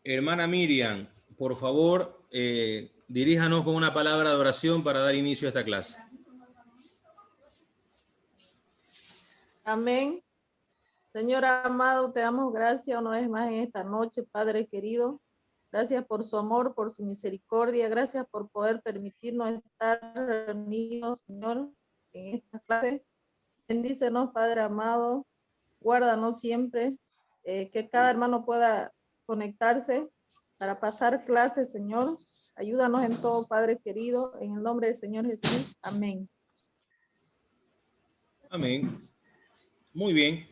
Hermana Miriam, por favor, diríjanos con una palabra de oración para dar inicio a esta clase. Amén. Señor amado, te damos gracias una vez más en esta noche, Padre querido. Gracias por su amor, por su misericordia. Gracias por poder permitirnos estar reunidos, Señor, en esta clase. Bendícenos, Padre amado. Guárdanos siempre. Que cada hermano pueda conectarse para pasar clases, Señor. Ayúdanos en todo, Padre querido. En el nombre del Señor Jesús. Amén. Amén. Muy bien.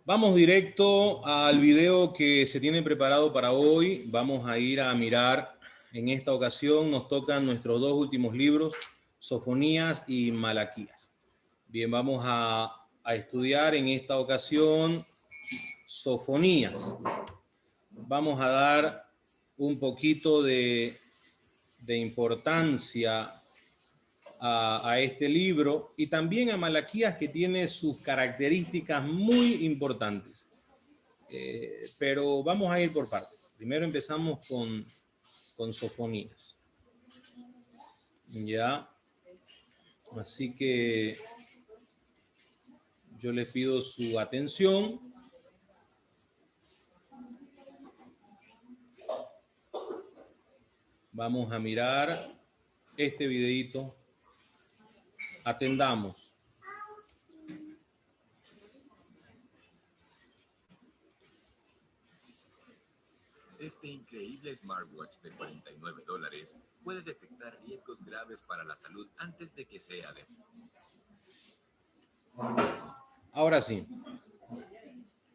Vamos directo al video que se tiene preparado para hoy. Vamos a ir a mirar. En esta ocasión nos tocan nuestros dos últimos libros, Sofonías y Malaquías. Bien, vamos a estudiar en esta ocasión Sofonías. Vamos a dar un poquito de importancia a este libro y también a Malaquías, que tiene sus características muy importantes. Pero vamos a ir por partes. Primero empezamos con Sofonías. Ya. Así que yo les pido su atención. Vamos a mirar este videito. Atendamos. Este increíble smartwatch de $49 puede detectar riesgos graves para la salud antes de que sea de... Ahora sí.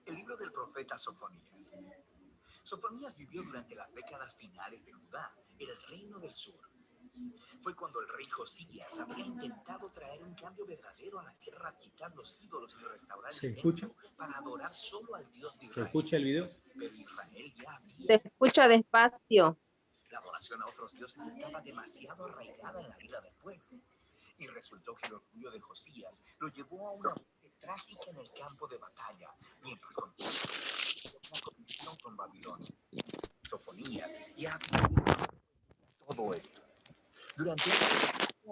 El libro del profeta Sofonías. Sofonías vivió durante las décadas finales de Judá, el reino del sur. Fue cuando el rey Josías había intentado traer un cambio verdadero a la tierra, quitar los ídolos y restaurar el templo para adorar solo al Dios de Israel. ¿Se escucha el video? Pero Israel ya había... Se escucha despacio. La adoración a otros dioses estaba demasiado arraigada en la vida del pueblo. Y resultó que el orgullo de Josías lo llevó a una muerte trágica en el campo de batalla, mientras continuaba una colisión con Babilonia. Sofonías ya todo esto. Durante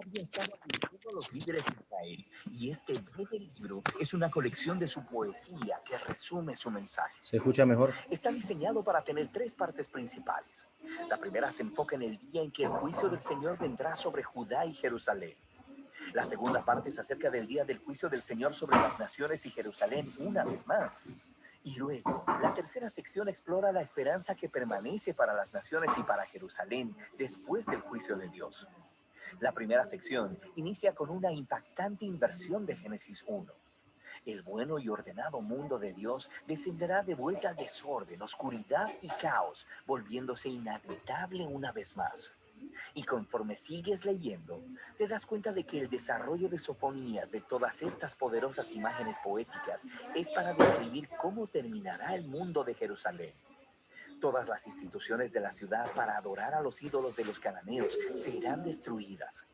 había estado asistiendo a los líderes de Israel, y este breve libro es una colección de su poesía que resume su mensaje. ¿Se escucha mejor? Está diseñado para tener tres partes principales. La primera se enfoca en el día en que el juicio del Señor vendrá sobre Judá y Jerusalén. La segunda parte es acerca del día del juicio del Señor sobre las naciones y Jerusalén una vez más. Y luego, la tercera sección explora la esperanza que permanece para las naciones y para Jerusalén después del juicio de Dios. La primera sección inicia con una impactante inversión de Génesis 1. El bueno y ordenado mundo de Dios descenderá de vuelta al desorden, oscuridad y caos, volviéndose inhabitable una vez más. Y conforme sigues leyendo, te das cuenta de que el desarrollo de Sofonías de todas estas poderosas imágenes poéticas es para describir cómo terminará el mundo de Jerusalén. Todas las instituciones de la ciudad para adorar a los ídolos de los cananeos serán destruidas.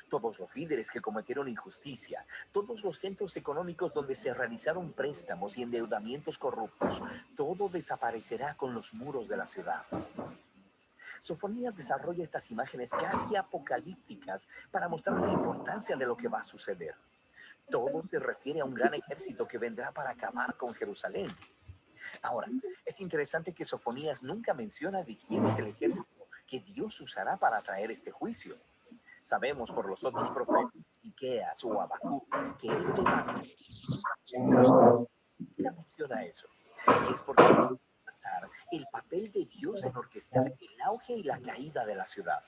Todos los líderes que cometieron injusticia, todos los centros económicos donde se realizaron préstamos y endeudamientos corruptos, todo desaparecerá con los muros de la ciudad. Sofonías desarrolla estas imágenes casi apocalípticas para mostrar la importancia de lo que va a suceder. Todo se refiere a un gran ejército que vendrá para acabar con Jerusalén. Ahora, es interesante que Sofonías nunca menciona de quién es el ejército que Dios usará para traer este juicio. Sabemos por los otros profetas, Miqueas o Habacuc, que este nunca menciona eso. Y es porque el papel de Dios en orquestar el auge y la caída de la ciudad.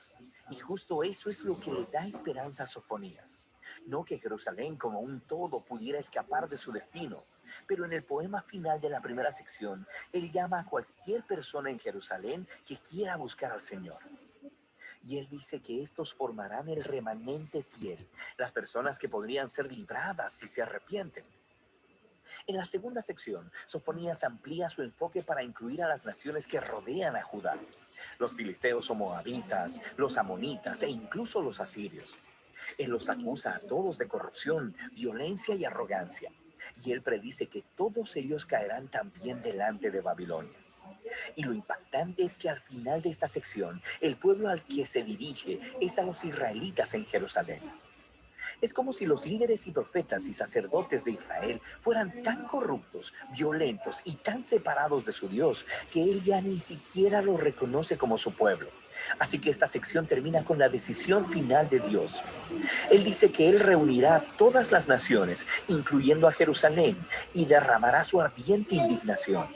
Y justo eso es lo que le da esperanza a Sofonías. No que Jerusalén como un todo pudiera escapar de su destino, pero en el poema final de la primera sección, él llama a cualquier persona en Jerusalén que quiera buscar al Señor. Y él dice que estos formarán el remanente fiel, las personas que podrían ser libradas si se arrepienten. En la segunda sección, Sofonías amplía su enfoque para incluir a las naciones que rodean a Judá, los filisteos o moabitas, los amonitas e incluso los asirios. Él los acusa a todos de corrupción, violencia y arrogancia, y él predice que todos ellos caerán también delante de Babilonia. Y lo impactante es que al final de esta sección, el pueblo al que se dirige es a los israelitas en Jerusalén. Es como si los líderes y profetas y sacerdotes de Israel fueran tan corruptos, violentos y tan separados de su Dios que él ya ni siquiera los reconoce como su pueblo. Así que esta sección termina con la decisión final de Dios. Él dice que él reunirá a todas las naciones, incluyendo a Jerusalén, y derramará su ardiente indignación.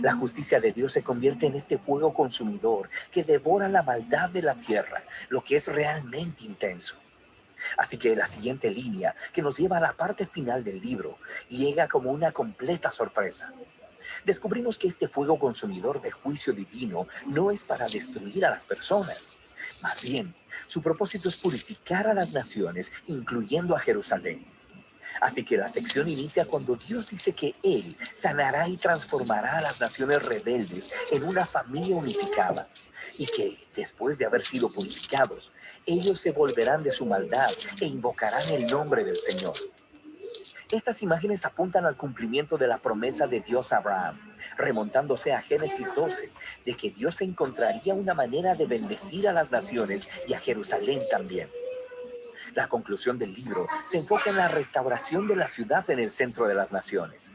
La justicia de Dios se convierte en este fuego consumidor que devora la maldad de la tierra, lo que es realmente intenso. Así que la siguiente línea, que nos lleva a la parte final del libro, llega como una completa sorpresa. Descubrimos que este fuego consumidor de juicio divino no es para destruir a las personas. Más bien, su propósito es purificar a las naciones, incluyendo a Jerusalén. Así que la sección inicia cuando Dios dice que Él sanará y transformará a las naciones rebeldes en una familia unificada y que, después de haber sido purificados, ellos se volverán de su maldad e invocarán el nombre del Señor. Estas imágenes apuntan al cumplimiento de la promesa de Dios a Abraham, remontándose a Génesis 12, de que Dios encontraría una manera de bendecir a las naciones y a Jerusalén también. La conclusión del libro se enfoca en la restauración de la ciudad en el centro de las naciones.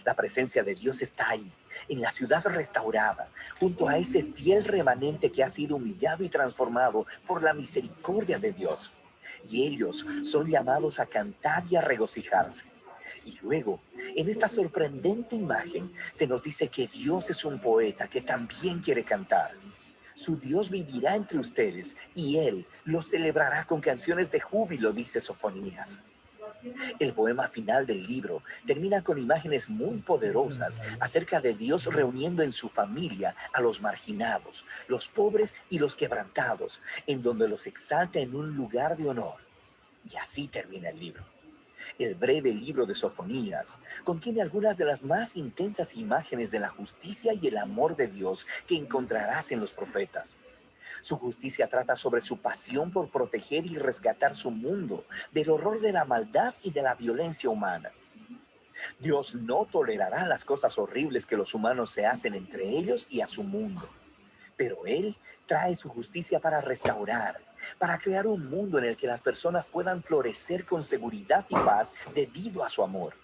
La presencia de Dios está ahí, en la ciudad restaurada, junto a ese fiel remanente que ha sido humillado y transformado por la misericordia de Dios. Y ellos son llamados a cantar y a regocijarse. Y luego, en esta sorprendente imagen, se nos dice que Dios es un poeta que también quiere cantar. Su Dios vivirá entre ustedes y Él los celebrará con canciones de júbilo, dice Sofonías. El poema final del libro termina con imágenes muy poderosas acerca de Dios reuniendo en su familia a los marginados, los pobres y los quebrantados, en donde los exalta en un lugar de honor. Y así termina el libro. El breve libro de Sofonías contiene algunas de las más intensas imágenes de la justicia y el amor de Dios que encontrarás en los profetas. Su justicia trata sobre su pasión por proteger y rescatar su mundo del horror de la maldad y de la violencia humana. Dios no tolerará las cosas horribles que los humanos se hacen entre ellos y a su mundo. Pero Él trae su justicia para restaurar, para crear un mundo en el que las personas puedan florecer con seguridad y paz debido a su amor.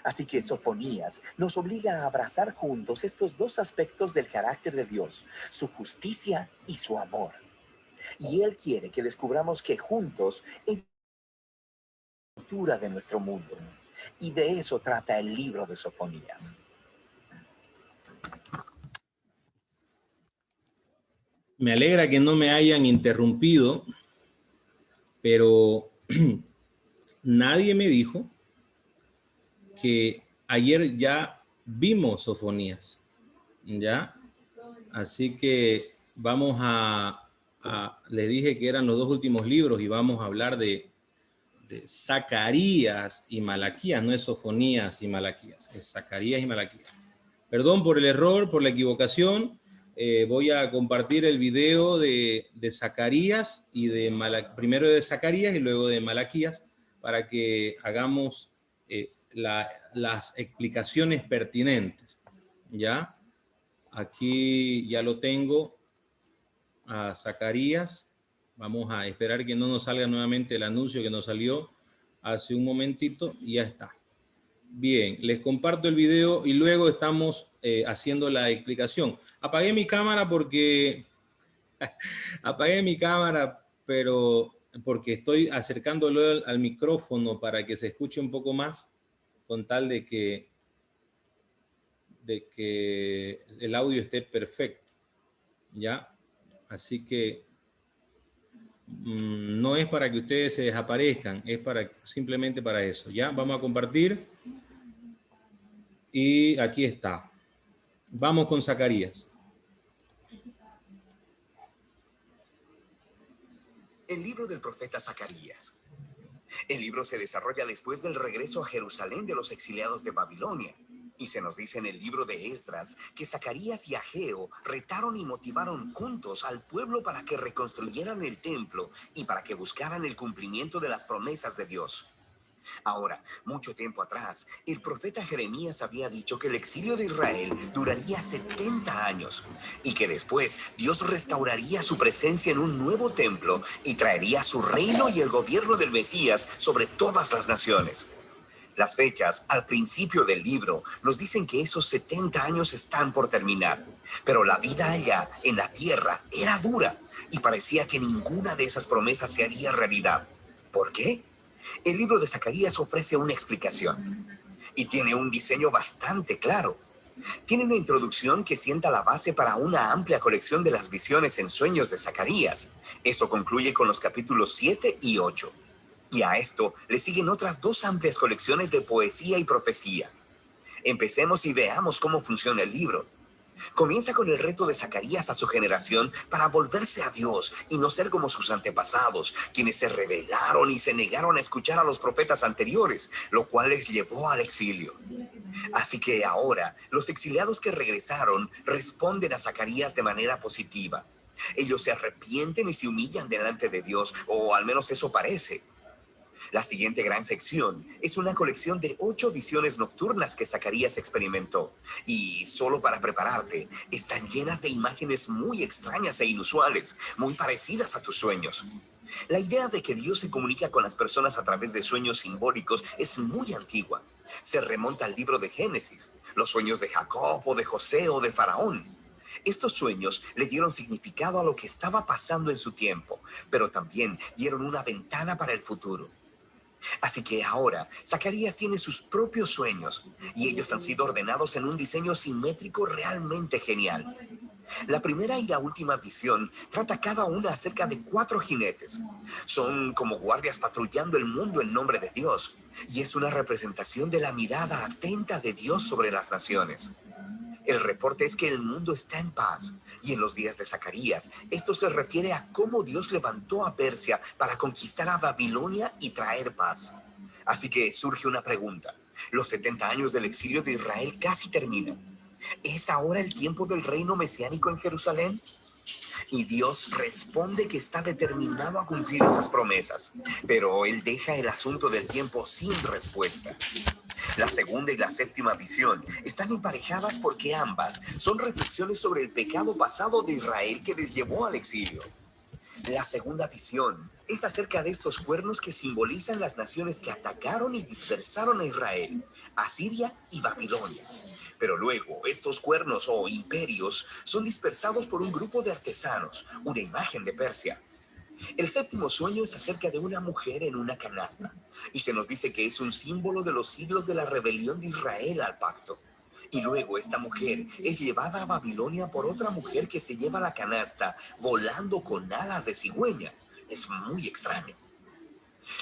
Así que Sofonías nos obliga a abrazar juntos estos dos aspectos del carácter de Dios, su justicia y su amor. Y Él quiere que descubramos que juntos es la cultura de nuestro mundo. Y de eso trata el libro de Sofonías. Me alegra que no me hayan interrumpido, pero nadie me dijo que ayer ya vimos Sofonías, ¿ya? Así que vamos les dije que eran los dos últimos libros y vamos a hablar de Zacarías y Malaquías, no es Sofonías y Malaquías, es Zacarías y Malaquías. Perdón por el error, por la equivocación. Voy a compartir el video de Zacarías y primero de Zacarías y luego de Malaquías para que hagamos las explicaciones pertinentes. ¿Ya? Aquí ya lo tengo a Zacarías. Vamos a esperar que no nos salga nuevamente el anuncio que nos salió hace un momentito y ya está. Bien, les comparto el video y luego estamos haciendo la explicación. Apagué mi cámara pero porque estoy acercándolo al micrófono para que se escuche un poco más, con tal de que el audio esté perfecto, ¿ya? Así que no es para que ustedes se desaparezcan, es simplemente para eso, ¿ya? Vamos a compartir. Y aquí está. Vamos con Zacarías. El libro del profeta Zacarías. El libro se desarrolla después del regreso a Jerusalén de los exiliados de Babilonia. Y se nos dice en el libro de Esdras que Zacarías y Ageo retaron y motivaron juntos al pueblo para que reconstruyeran el templo y para que buscaran el cumplimiento de las promesas de Dios. Ahora, mucho tiempo atrás, el profeta Jeremías había dicho que el exilio de Israel duraría 70 años y que después Dios restauraría su presencia en un nuevo templo y traería su reino y el gobierno del Mesías sobre todas las naciones. Las fechas al principio del libro nos dicen que esos 70 años están por terminar, pero la vida allá en la tierra era dura y parecía que ninguna de esas promesas se haría realidad. ¿Por qué? El libro de Zacarías ofrece una explicación y tiene un diseño bastante claro. Tiene una introducción que sienta la base para una amplia colección de las visiones en sueños de Zacarías. Eso concluye con los capítulos 7 y 8. Y a esto le siguen otras 2 amplias colecciones de poesía y profecía. Empecemos y veamos cómo funciona el libro. Comienza con el reto de Zacarías a su generación para volverse a Dios y no ser como sus antepasados, quienes se rebelaron y se negaron a escuchar a los profetas anteriores, lo cual les llevó al exilio. Así que ahora, los exiliados que regresaron responden a Zacarías de manera positiva. Ellos se arrepienten y se humillan delante de Dios, o al menos eso parece. La siguiente gran sección es una colección de 8 visiones nocturnas que Zacarías experimentó. Y solo para prepararte, están llenas de imágenes muy extrañas e inusuales, muy parecidas a tus sueños. La idea de que Dios se comunica con las personas a través de sueños simbólicos es muy antigua. Se remonta al libro de Génesis, los sueños de Jacob o de José o de Faraón. Estos sueños le dieron significado a lo que estaba pasando en su tiempo, pero también dieron una ventana para el futuro. Así que ahora, Zacarías tiene sus propios sueños y ellos han sido ordenados en un diseño simétrico realmente genial. La primera y la última visión trata cada una acerca de 4 jinetes. Son como guardias patrullando el mundo en nombre de Dios y es una representación de la mirada atenta de Dios sobre las naciones. El reporte es que el mundo está en paz, y en los días de Zacarías, esto se refiere a cómo Dios levantó a Persia para conquistar a Babilonia y traer paz. Así que surge una pregunta. Los 70 años del exilio de Israel casi terminan. ¿Es ahora el tiempo del reino mesiánico en Jerusalén? Y Dios responde que está determinado a cumplir esas promesas, pero Él deja el asunto del tiempo sin respuesta. La segunda y la séptima visión están emparejadas porque ambas son reflexiones sobre el pecado pasado de Israel que les llevó al exilio. La segunda visión es acerca de estos cuernos que simbolizan las naciones que atacaron y dispersaron a Israel, Asiria y Babilonia. Pero luego, estos cuernos o imperios son dispersados por un grupo de artesanos, una imagen de Persia. El séptimo sueño es acerca de una mujer en una canasta, y se nos dice que es un símbolo de los siglos de la rebelión de Israel al pacto. Y luego esta mujer es llevada a Babilonia por otra mujer que se lleva la canasta volando con alas de cigüeña. Es muy extraño.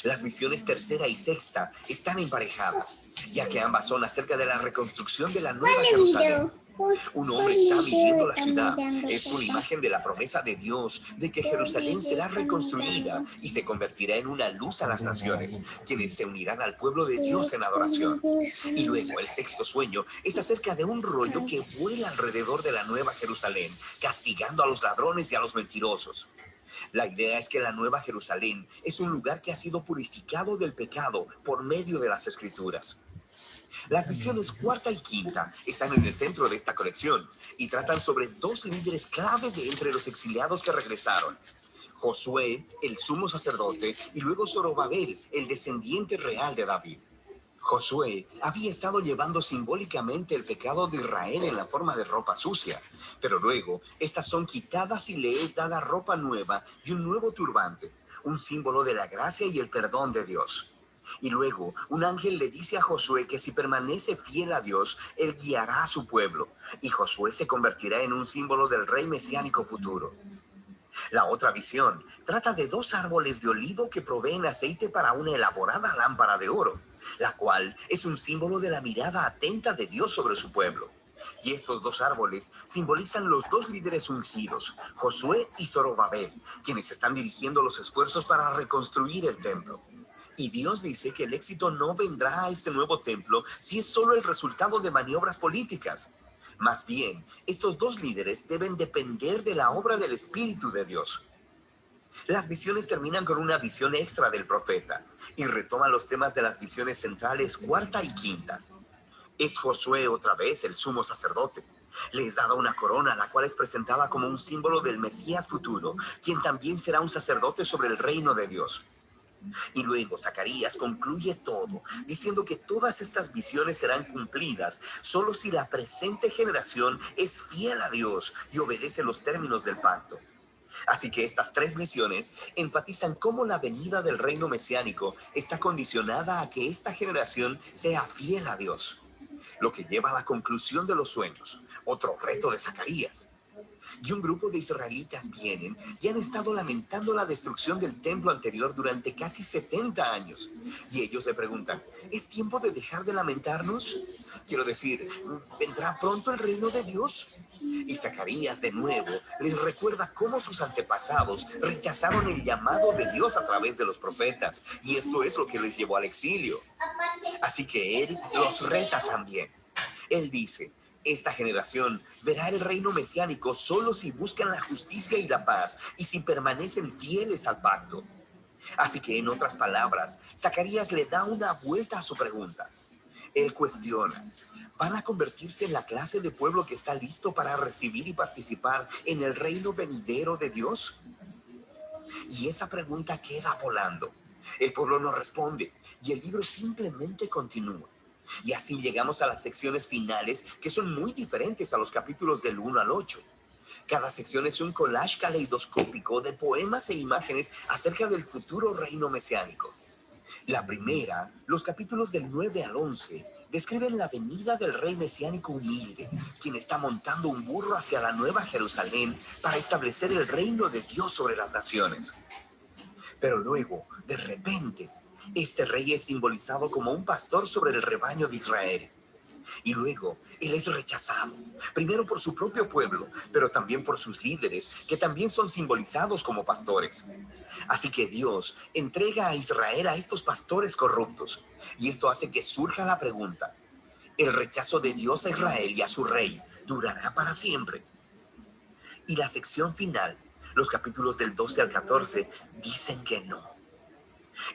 Las visiones tercera y sexta están emparejadas, ya que ambas son acerca de la reconstrucción de la Nueva Jerusalén. Un hombre está midiendo la ciudad. Es una imagen de la promesa de Dios de que Jerusalén será reconstruida y se convertirá en una luz a las naciones, quienes se unirán al pueblo de Dios en adoración. Y luego el sexto sueño es acerca de un rollo que vuela alrededor de la Nueva Jerusalén, castigando a los ladrones y a los mentirosos. La idea es que la Nueva Jerusalén es un lugar que ha sido purificado del pecado por medio de las Escrituras. Las visiones cuarta y quinta están en el centro de esta colección y tratan sobre 2 líderes clave de entre los exiliados que regresaron. Josué, el sumo sacerdote, y luego Zorobabel, el descendiente real de David. Josué había estado llevando simbólicamente el pecado de Israel en la forma de ropa sucia, pero luego estas son quitadas y le es dada ropa nueva y un nuevo turbante, un símbolo de la gracia y el perdón de Dios. Y luego un ángel le dice a Josué que si permanece fiel a Dios, él guiará a su pueblo, y Josué se convertirá en un símbolo del rey mesiánico futuro. La otra visión trata de 2 árboles de olivo que proveen aceite para una elaborada lámpara de oro, la cual es un símbolo de la mirada atenta de Dios sobre su pueblo. Y estos 2 árboles simbolizan los 2 líderes ungidos, Josué y Zorobabel, quienes están dirigiendo los esfuerzos para reconstruir el templo. Y Dios dice que el éxito no vendrá a este nuevo templo si es solo el resultado de maniobras políticas. Más bien, estos 2 líderes deben depender de la obra del Espíritu de Dios. Las visiones terminan con una visión extra del profeta y retoman los temas de las visiones centrales cuarta y quinta. Es Josué otra vez el sumo sacerdote. Le es dada una corona, la cual es presentada como un símbolo del Mesías futuro, quien también será un sacerdote sobre el reino de Dios. Y luego Zacarías concluye todo, diciendo que todas estas visiones serán cumplidas solo si la presente generación es fiel a Dios y obedece los términos del pacto. Así que estas tres visiones enfatizan cómo la venida del reino mesiánico está condicionada a que esta generación sea fiel a Dios, lo que lleva a la conclusión de los sueños, otro reto de Zacarías. Y un grupo de israelitas vienen y han estado lamentando la destrucción del templo anterior durante casi 70 años. Y ellos le preguntan, ¿es tiempo de dejar de lamentarnos? Quiero decir, ¿vendrá pronto el reino de Dios? Y Zacarías de nuevo les recuerda cómo sus antepasados rechazaron el llamado de Dios a través de los profetas. Y esto es lo que les llevó al exilio. Así que él los reta también. Él dice, esta generación verá el reino mesiánico solo si buscan la justicia y la paz y si permanecen fieles al pacto. Así que, en otras palabras, Zacarías le da una vuelta a su pregunta. Él cuestiona, ¿van a convertirse en la clase de pueblo que está listo para recibir y participar en el reino venidero de Dios? Y esa pregunta queda volando. El pueblo no responde y el libro simplemente continúa. Y así llegamos a las secciones finales, que son muy diferentes a los capítulos del 1 al 8. Cada sección es un collage caleidoscópico de poemas e imágenes acerca del futuro reino mesiánico. La primera, los capítulos del 9 al 11, describen la venida del rey mesiánico humilde, quien está montando un burro hacia la nueva Jerusalén para establecer el reino de Dios sobre las naciones. Pero luego, de repente, este rey es simbolizado como un pastor sobre el rebaño de Israel. Y luego, él es rechazado, primero por su propio pueblo, pero también por sus líderes, que también son simbolizados como pastores. Así que Dios entrega a Israel a estos pastores corruptos. Y esto hace que surja la pregunta, ¿el rechazo de Dios a Israel y a su rey durará para siempre? Y la sección final, los capítulos del 12 al 14, dicen que no.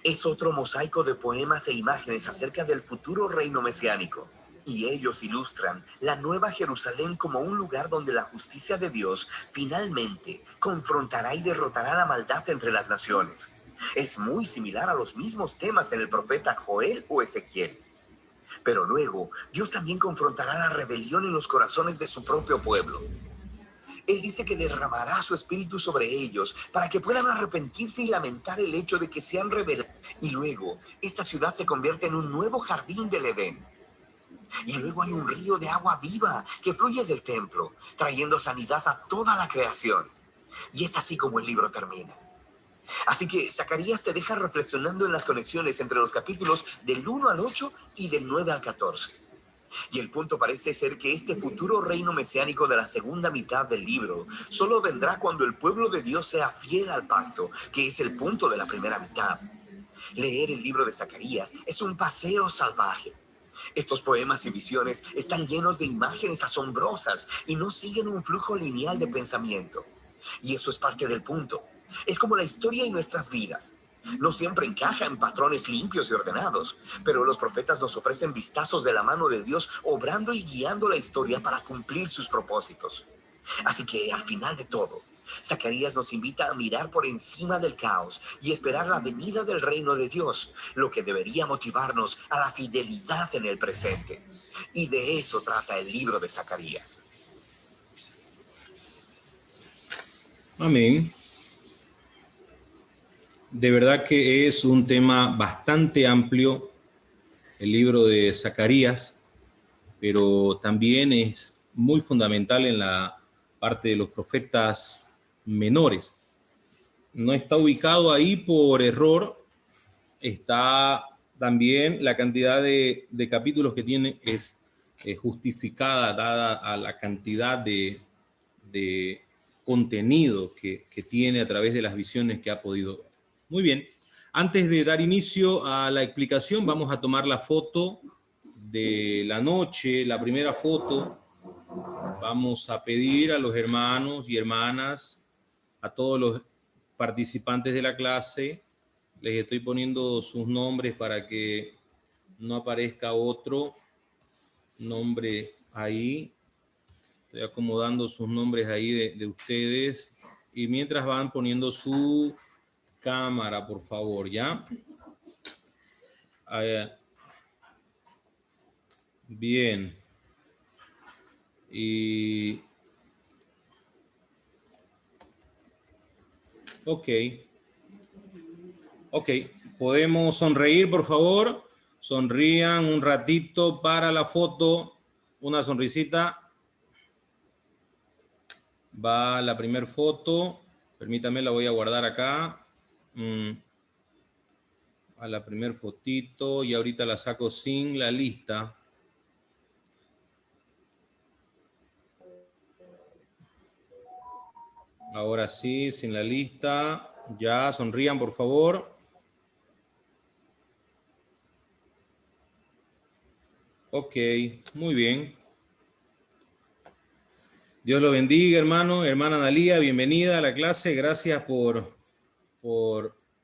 Es otro mosaico de poemas e imágenes acerca del futuro reino mesiánico. Y ellos ilustran la nueva Jerusalén como un lugar donde la justicia de Dios finalmente confrontará y derrotará la maldad entre las naciones. Es muy similar a los mismos temas en el profeta Joel o Ezequiel. Pero luego, Dios también confrontará la rebelión en los corazones de su propio pueblo. Él dice que derramará su espíritu sobre ellos para que puedan arrepentirse y lamentar el hecho de que se han rebelado. Y luego, esta ciudad se convierte en un nuevo jardín del Edén. Y luego hay un río de agua viva que fluye del templo, trayendo sanidad a toda la creación. Y es así como el libro termina. Así que Zacarías te deja reflexionando en las conexiones entre los capítulos del 1 al 8 y del 9 al 14. Y el punto parece ser que este futuro reino mesiánico de la segunda mitad del libro solo vendrá cuando el pueblo de Dios sea fiel al pacto, que es el punto de la primera mitad. Leer el libro de Zacarías es un paseo salvaje. Estos poemas y visiones están llenos de imágenes asombrosas y no siguen un flujo lineal de pensamiento. Y eso es parte del punto. Es como la historia y nuestras vidas. No siempre encaja en patrones limpios y ordenados, pero los profetas nos ofrecen vistazos de la mano de Dios, obrando y guiando la historia para cumplir sus propósitos. Así que, al final de todo, Zacarías nos invita a mirar por encima del caos y esperar la venida del reino de Dios, lo que debería motivarnos a la fidelidad en el presente. Y de eso trata el libro de Zacarías. Amén. De verdad que es un tema bastante amplio, el libro de Zacarías, pero también es muy fundamental en la parte de los profetas menores. No está ubicado ahí por error, está también la cantidad de capítulos que tiene es justificada dada a la cantidad de contenido que tiene a través de las visiones que ha podido ver. Muy bien, antes de dar inicio a la explicación, vamos a tomar la foto de la noche, la primera foto. Vamos a pedir a los hermanos y hermanas, a todos los participantes de la clase. Les estoy poniendo sus nombres para que no aparezca otro nombre ahí. Estoy acomodando sus nombres ahí de ustedes. Y mientras van poniendo su cámara, por favor, ¿ya? Bien. Y... Ok. Ok. ¿Podemos sonreír, por favor? Sonrían un ratito para la foto. Una sonrisita. Va la primera foto. Permítame, la voy a guardar acá. A la primer fotito. Y ahorita la saco sin la lista. Ahora sí, sin la lista. Ya, sonrían, por favor. Ok, muy bien. Dios lo bendiga, hermano. Hermana Analía, bienvenida a la clase. Gracias por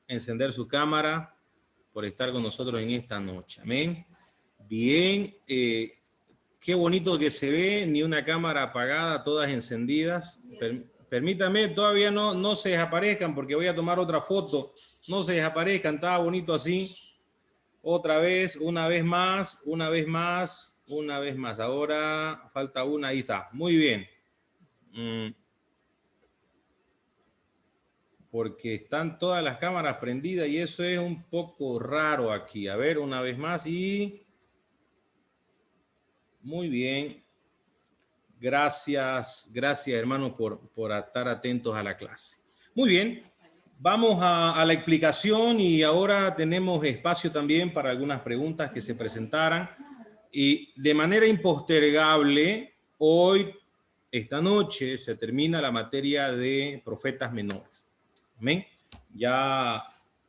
encender su cámara, por estar con nosotros en esta noche. Amén. Bien, qué bonito que se ve, ni una cámara apagada, todas encendidas. Permítame, todavía no se desaparezcan porque voy a tomar otra foto. No se desaparezcan, estaba bonito así. Otra vez, una vez más, una vez más, una vez más. Ahora falta una, ahí está. Muy bien. Porque están todas las cámaras prendidas y eso es un poco raro aquí. A ver, una vez más y... Muy bien. Gracias, gracias hermanos por estar atentos a la clase. Muy bien, vamos a la explicación y ahora tenemos espacio también para algunas preguntas que se presentaran. Y de manera impostergable, hoy, esta noche, se termina la materia de profetas menores. Amén. Ya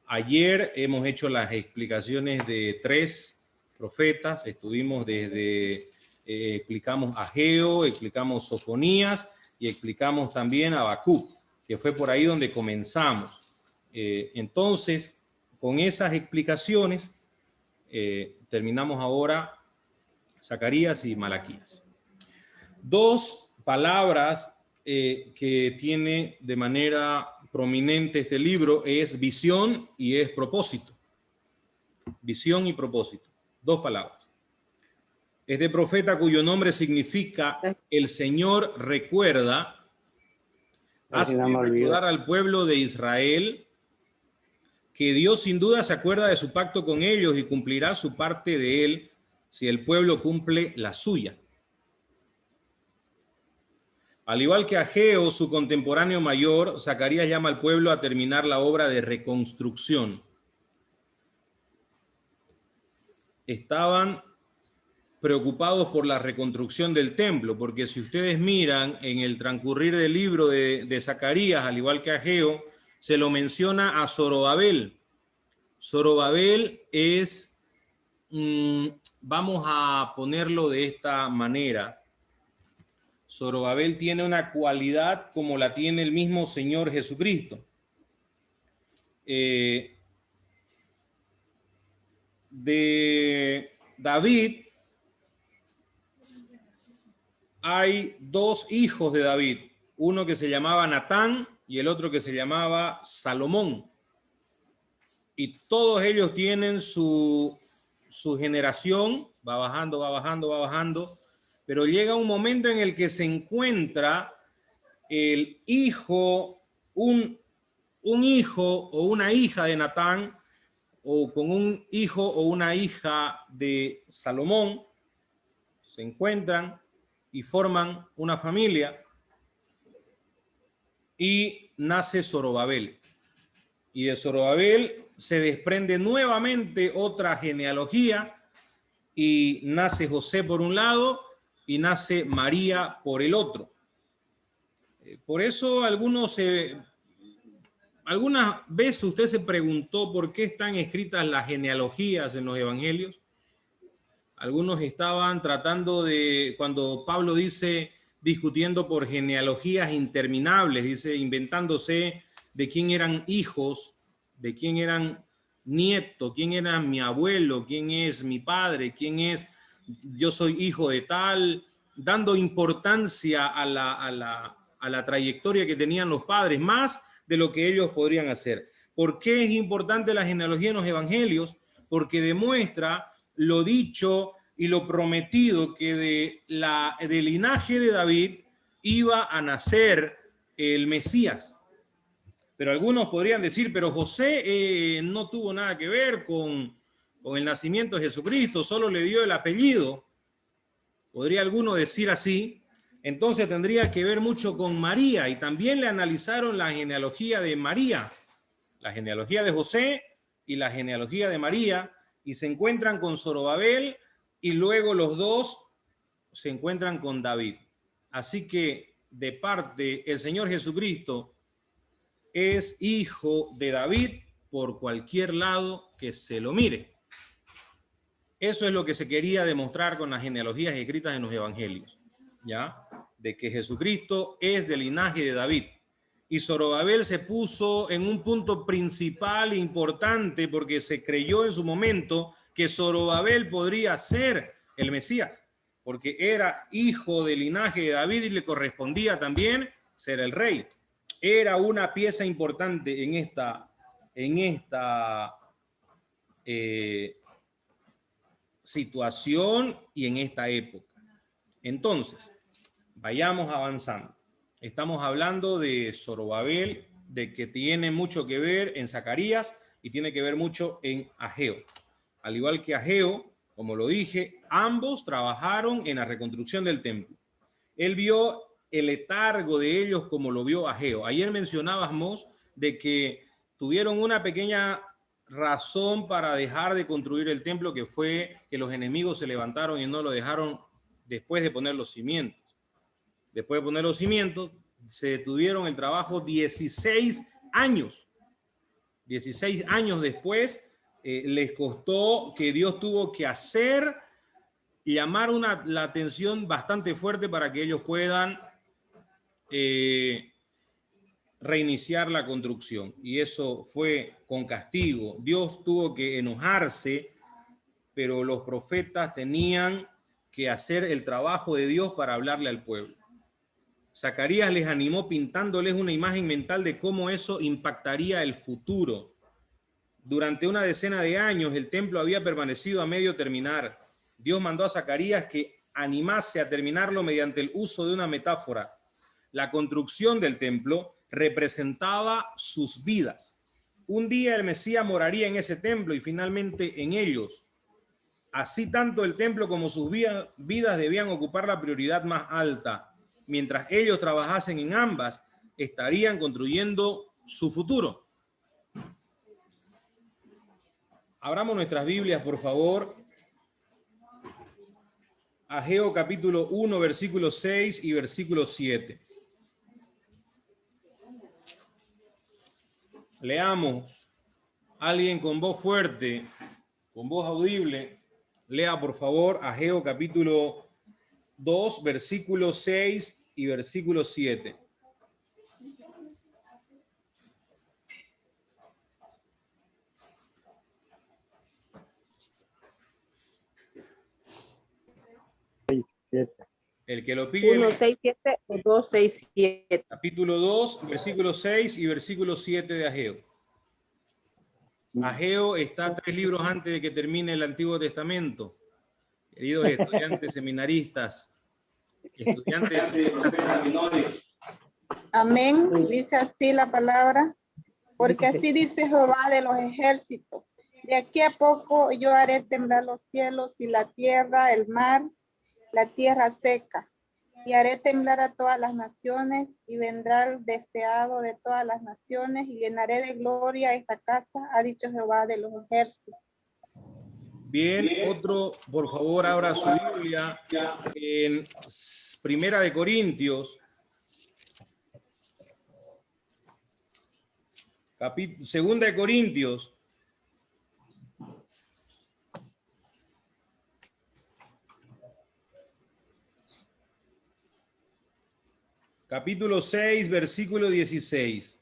ayer hemos hecho las explicaciones de 3 profetas, estuvimos desde... explicamos Ageo, explicamos Sofonías y explicamos también Habacuc, que fue por ahí donde comenzamos. Entonces, con esas explicaciones, terminamos ahora Zacarías y Malaquías. 2 palabras que tiene de manera prominente este libro es visión y es propósito. Visión y propósito. 2 palabras. Este profeta cuyo nombre significa el Señor recuerda, hace recordar al pueblo de Israel que Dios sin duda se acuerda de su pacto con ellos y cumplirá su parte de él si el pueblo cumple la suya. Al igual que Ageo, su contemporáneo mayor, Zacarías llama al pueblo a terminar la obra de reconstrucción. Estaban preocupados por la reconstrucción del templo, porque si ustedes miran en el transcurrir del libro de Zacarías, al igual que Ageo, se lo menciona a Zorobabel. Zorobabel es, vamos a ponerlo de esta manera, Zorobabel tiene una cualidad como la tiene el mismo Señor Jesucristo. De David, hay 2 hijos de David, uno que se llamaba Natán y el otro que se llamaba Salomón. Y todos ellos tienen su generación, va bajando, va bajando, va bajando, pero llega un momento en el que se encuentra el hijo, un hijo o una hija de Natán, o con un hijo o una hija de Salomón, se encuentran y forman una familia y nace Zorobabel. Y de Zorobabel se desprende nuevamente otra genealogía y nace José por un lado y nace María por el otro. Por eso algunas veces usted se preguntó por qué están escritas las genealogías en los evangelios. Algunos estaban tratando de, cuando Pablo dice, discutiendo por genealogías interminables, dice, inventándose de quién eran hijos, de quién eran nietos, quién era mi abuelo, quién es mi padre, quién es, yo soy hijo de tal, dando importancia a la trayectoria que tenían los padres, más de lo que ellos podrían hacer. ¿Por qué es importante la genealogía en los evangelios? Porque demuestra lo dicho y lo prometido que del linaje de David iba a nacer el Mesías. Pero algunos podrían decir, pero José no tuvo nada que ver con el nacimiento de Jesucristo, solo le dio el apellido. Podría alguno decir así. Entonces tendría que ver mucho con María, y también le analizaron la genealogía de María, la genealogía de José y la genealogía de María, y se encuentran con Zorobabel, y luego los dos se encuentran con David. Así que de parte el Señor Jesucristo es hijo de David por cualquier lado que se lo mire. Eso es lo que se quería demostrar con las genealogías escritas en los evangelios, ¿ya? De que Jesucristo es del linaje de David. Y Zorobabel se puso en un punto principal e importante porque se creyó en su momento que Zorobabel podría ser el Mesías, porque era hijo del linaje de David y le correspondía también ser el rey. Era una pieza importante en esta situación y en esta época. Entonces, vayamos avanzando. Estamos hablando de Zorobabel, de que tiene mucho que ver en Zacarías y tiene que ver mucho en Ageo. Al igual que Ageo, como lo dije, ambos trabajaron en la reconstrucción del templo. Él vio el letargo de ellos como lo vio Ageo. Ayer mencionábamos de que tuvieron una pequeña razón para dejar de construir el templo, que fue que los enemigos se levantaron y no lo dejaron después de poner los cimientos. Después de poner los cimientos, se detuvieron el trabajo 16 años. 16 años después, les costó, que Dios tuvo que hacer y llamar la atención bastante fuerte para que ellos puedan reiniciar la construcción. Y eso fue con castigo. Dios tuvo que enojarse, pero los profetas tenían que hacer el trabajo de Dios para hablarle al pueblo. Zacarías les animó pintándoles una imagen mental de cómo eso impactaría el futuro. Durante una decena de años el templo había permanecido a medio terminar. Dios mandó a Zacarías que animase a terminarlo mediante el uso de una metáfora. La construcción del templo representaba sus vidas. Un día el Mesías moraría en ese templo y finalmente en ellos. Así tanto el templo como sus vidas debían ocupar la prioridad más alta. Mientras ellos trabajasen en ambas, estarían construyendo su futuro. Abramos nuestras Biblias, por favor. Ageo capítulo 1, versículo 6 y versículo 7. Leamos. Alguien con voz fuerte, con voz audible, lea por favor Ageo capítulo 2, versículo 6 y versículo 7. El que lo pille. 1, 6, 7 o 2, 6, 7. Capítulo 2, versículo 6 y versículo 7 de Ageo. Ageo está 3 libros antes de que termine el Antiguo Testamento. Queridos estudiantes seminaristas, estudiantes. Amén. Dice así la palabra. Porque así dice Jehová de los ejércitos. De aquí a poco yo haré temblar los cielos y la tierra, el mar, la tierra seca. Y haré temblar a todas las naciones y vendrá el deseado de todas las naciones y llenaré de gloria esta casa, ha dicho Jehová de los ejércitos. Bien, otro, por favor, abra su Biblia en Primera de Corintios, Segunda de Corintios, capítulo 6, versículo 16.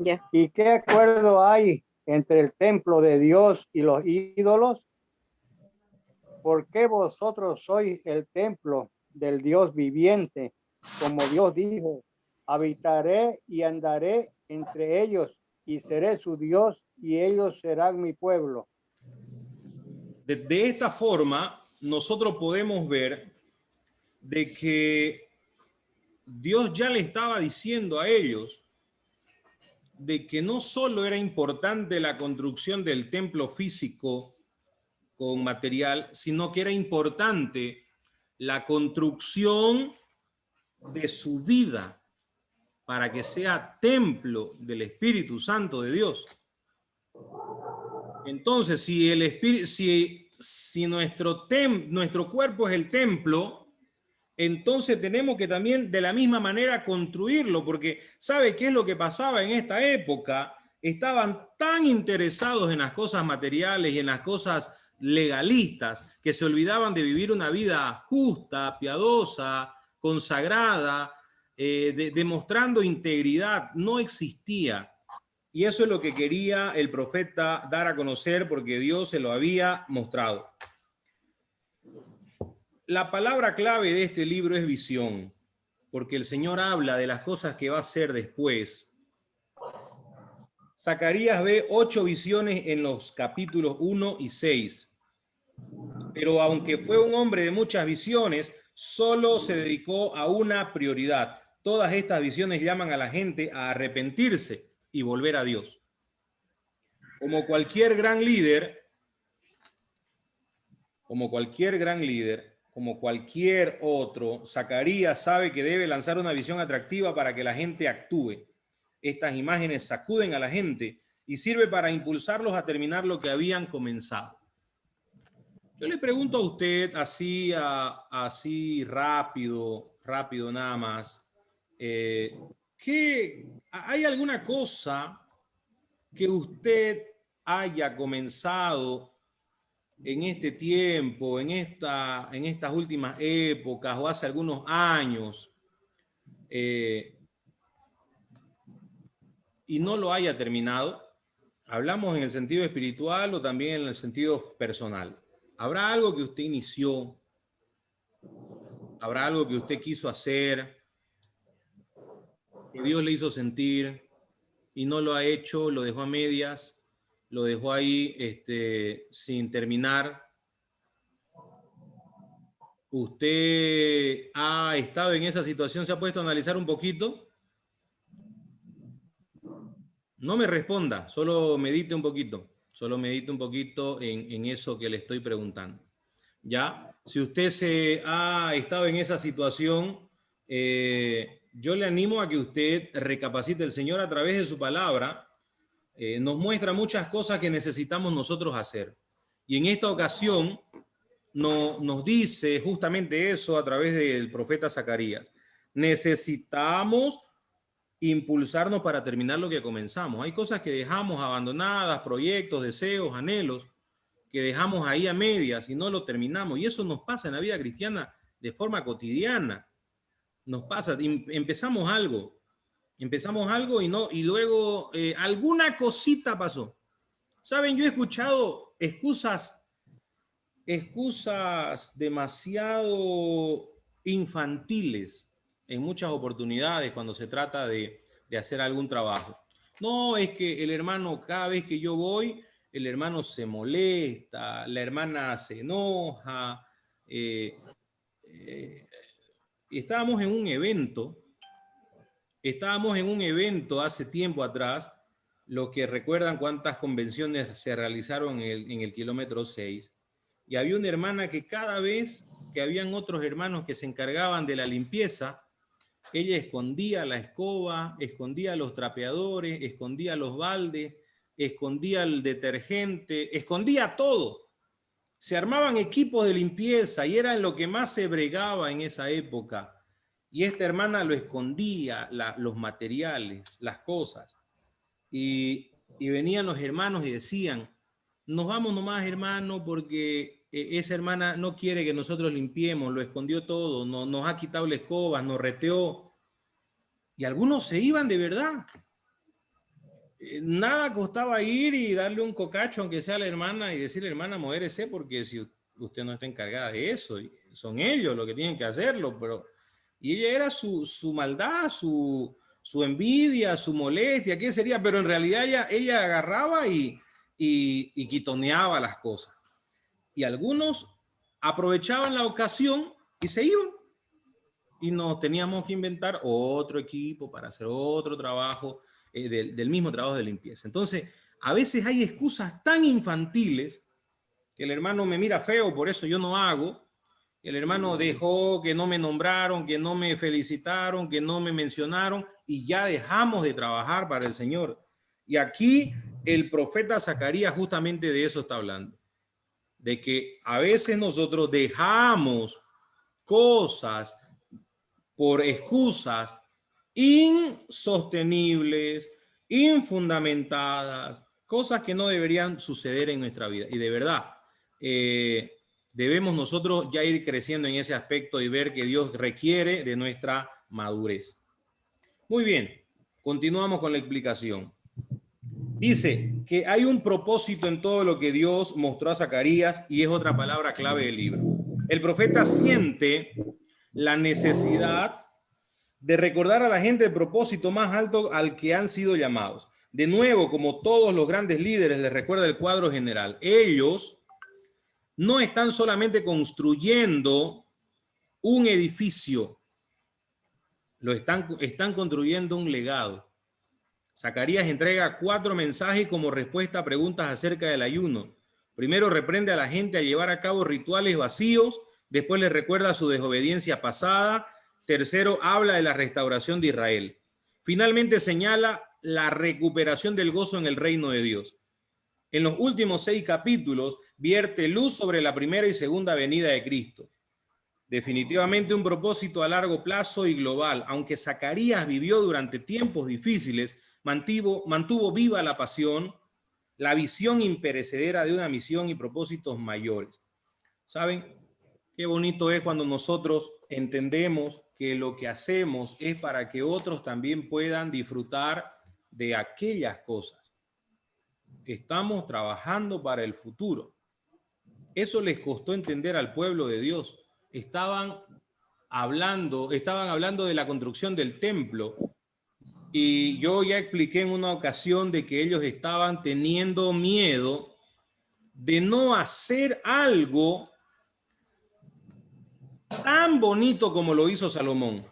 Ya. ¿Y qué acuerdo hay entre el templo de Dios y los ídolos? ¿Por qué vosotros sois el templo del Dios viviente? Como Dios dijo, habitaré y andaré entre ellos y seré su Dios y ellos serán mi pueblo. De esta forma, nosotros podemos ver de que Dios ya le estaba diciendo a ellos de que no solo era importante la construcción del templo físico con material, sino que era importante la construcción de su vida para que sea templo del Espíritu Santo de Dios. Entonces, si el Espíritu, si nuestro cuerpo es el templo, entonces tenemos que también de la misma manera construirlo, porque ¿sabe qué es lo que pasaba en esta época? Estaban tan interesados en las cosas materiales y en las cosas legalistas que se olvidaban de vivir una vida justa, piadosa, consagrada, demostrando integridad. No existía. Y eso es lo que quería el profeta dar a conocer, porque Dios se lo había mostrado. La palabra clave de este libro es visión, porque el Señor habla de las cosas que va a hacer después. Zacarías ve 8 visiones en los capítulos 1 y 6. Pero aunque fue un hombre de muchas visiones, solo se dedicó a una prioridad. Todas estas visiones llaman a la gente a arrepentirse y volver a Dios. Como cualquier gran líder, como cualquier otro, Zacarías sabe que debe lanzar una visión atractiva para que la gente actúe. Estas imágenes sacuden a la gente y sirve para impulsarlos a terminar lo que habían comenzado. Yo le pregunto a usted así rápido nada más, ¿hay alguna cosa que usted haya comenzado en este tiempo, en estas últimas épocas o hace algunos años y no lo haya terminado? Hablamos en el sentido espiritual o también en el sentido personal. ¿Habrá algo que usted inició? ¿Habrá algo que usted quiso hacer, que Dios le hizo sentir y no lo ha hecho, lo dejó a medias, lo dejó ahí sin terminar? ¿Usted ha estado en esa situación? ¿Se ha puesto a analizar un poquito? No me responda, solo medite un poquito. Solo medite un poquito en eso que le estoy preguntando. ¿Ya? Si usted se ha estado en esa situación, yo le animo a que usted recapacite. El Señor a través de su palabra nos muestra muchas cosas que necesitamos nosotros hacer. Y en esta ocasión nos dice justamente eso a través del profeta Zacarías. Necesitamos impulsarnos para terminar lo que comenzamos. Hay cosas que dejamos abandonadas, proyectos, deseos, anhelos, que dejamos ahí a medias y no lo terminamos. Y eso nos pasa en la vida cristiana de forma cotidiana. Nos pasa, empezamos algo y luego alguna cosita pasó. Saben, yo he escuchado excusas demasiado infantiles en muchas oportunidades cuando se trata de hacer algún trabajo. No, es que el hermano, cada vez que yo voy, el hermano se molesta, la hermana se enoja. Estábamos en un evento hace tiempo atrás, los que recuerdan cuántas convenciones se realizaron en el kilómetro 6, y había una hermana que cada vez que habían otros hermanos que se encargaban de la limpieza, ella escondía la escoba, escondía los trapeadores, escondía los baldes, escondía el detergente, escondía todo. Se armaban equipos de limpieza y era en lo que más se bregaba en esa época. Y esta hermana lo escondía, los materiales, las cosas. Y venían los hermanos y decían, nos vamos nomás, hermano, porque esa hermana no quiere que nosotros limpiemos, lo escondió todo, nos ha quitado la escoba, nos reteó. Y algunos se iban de verdad. nada costaba ir y darle un cocacho, aunque sea a la hermana, y decirle, hermana, modérese, porque si usted no está encargada de eso, son ellos los que tienen que hacerlo, pero... Y ella era su maldad, su envidia, su molestia, ¿qué sería? Pero en realidad ella agarraba y quitoneaba las cosas. Y algunos aprovechaban la ocasión y se iban. Y nos teníamos que inventar otro equipo para hacer otro trabajo, del mismo trabajo de limpieza. Entonces, a veces hay excusas tan infantiles que el hermano me mira feo, por eso yo no hago. El hermano dejó que no me nombraron, que no me felicitaron, que no me mencionaron, y ya dejamos de trabajar para el Señor. Y aquí el profeta Zacarías justamente de eso está hablando. De que a veces nosotros dejamos cosas por excusas insostenibles, infundamentadas, cosas que no deberían suceder en nuestra vida. Y de verdad, debemos nosotros ya ir creciendo en ese aspecto y ver que Dios requiere de nuestra madurez. Muy bien, continuamos con la explicación. Dice que hay un propósito en todo lo que Dios mostró a Zacarías y es otra palabra clave del libro. El profeta siente la necesidad de recordar a la gente el propósito más alto al que han sido llamados. De nuevo, como todos los grandes líderes, les recuerda el cuadro general. Ellos no están solamente construyendo un edificio, están construyendo un legado. Zacarías entrega 4 mensajes como respuesta a preguntas acerca del ayuno. Primero, reprende a la gente a llevar a cabo rituales vacíos. Después les recuerda su desobediencia pasada. Tercero, habla de la restauración de Israel. Finalmente señala la recuperación del gozo en el reino de Dios. En los últimos 6 capítulos vierte luz sobre la primera y segunda venida de Cristo. Definitivamente un propósito a largo plazo y global. Aunque Zacarías vivió durante tiempos difíciles, mantuvo viva la pasión, la visión imperecedera de una misión y propósitos mayores. ¿Saben? Qué bonito es cuando nosotros entendemos que lo que hacemos es para que otros también puedan disfrutar de aquellas cosas. Estamos trabajando para el futuro. Eso les costó entender al pueblo de Dios. Estaban hablando de la construcción del templo. Y yo ya expliqué en una ocasión de que ellos estaban teniendo miedo de no hacer algo tan bonito como lo hizo Salomón.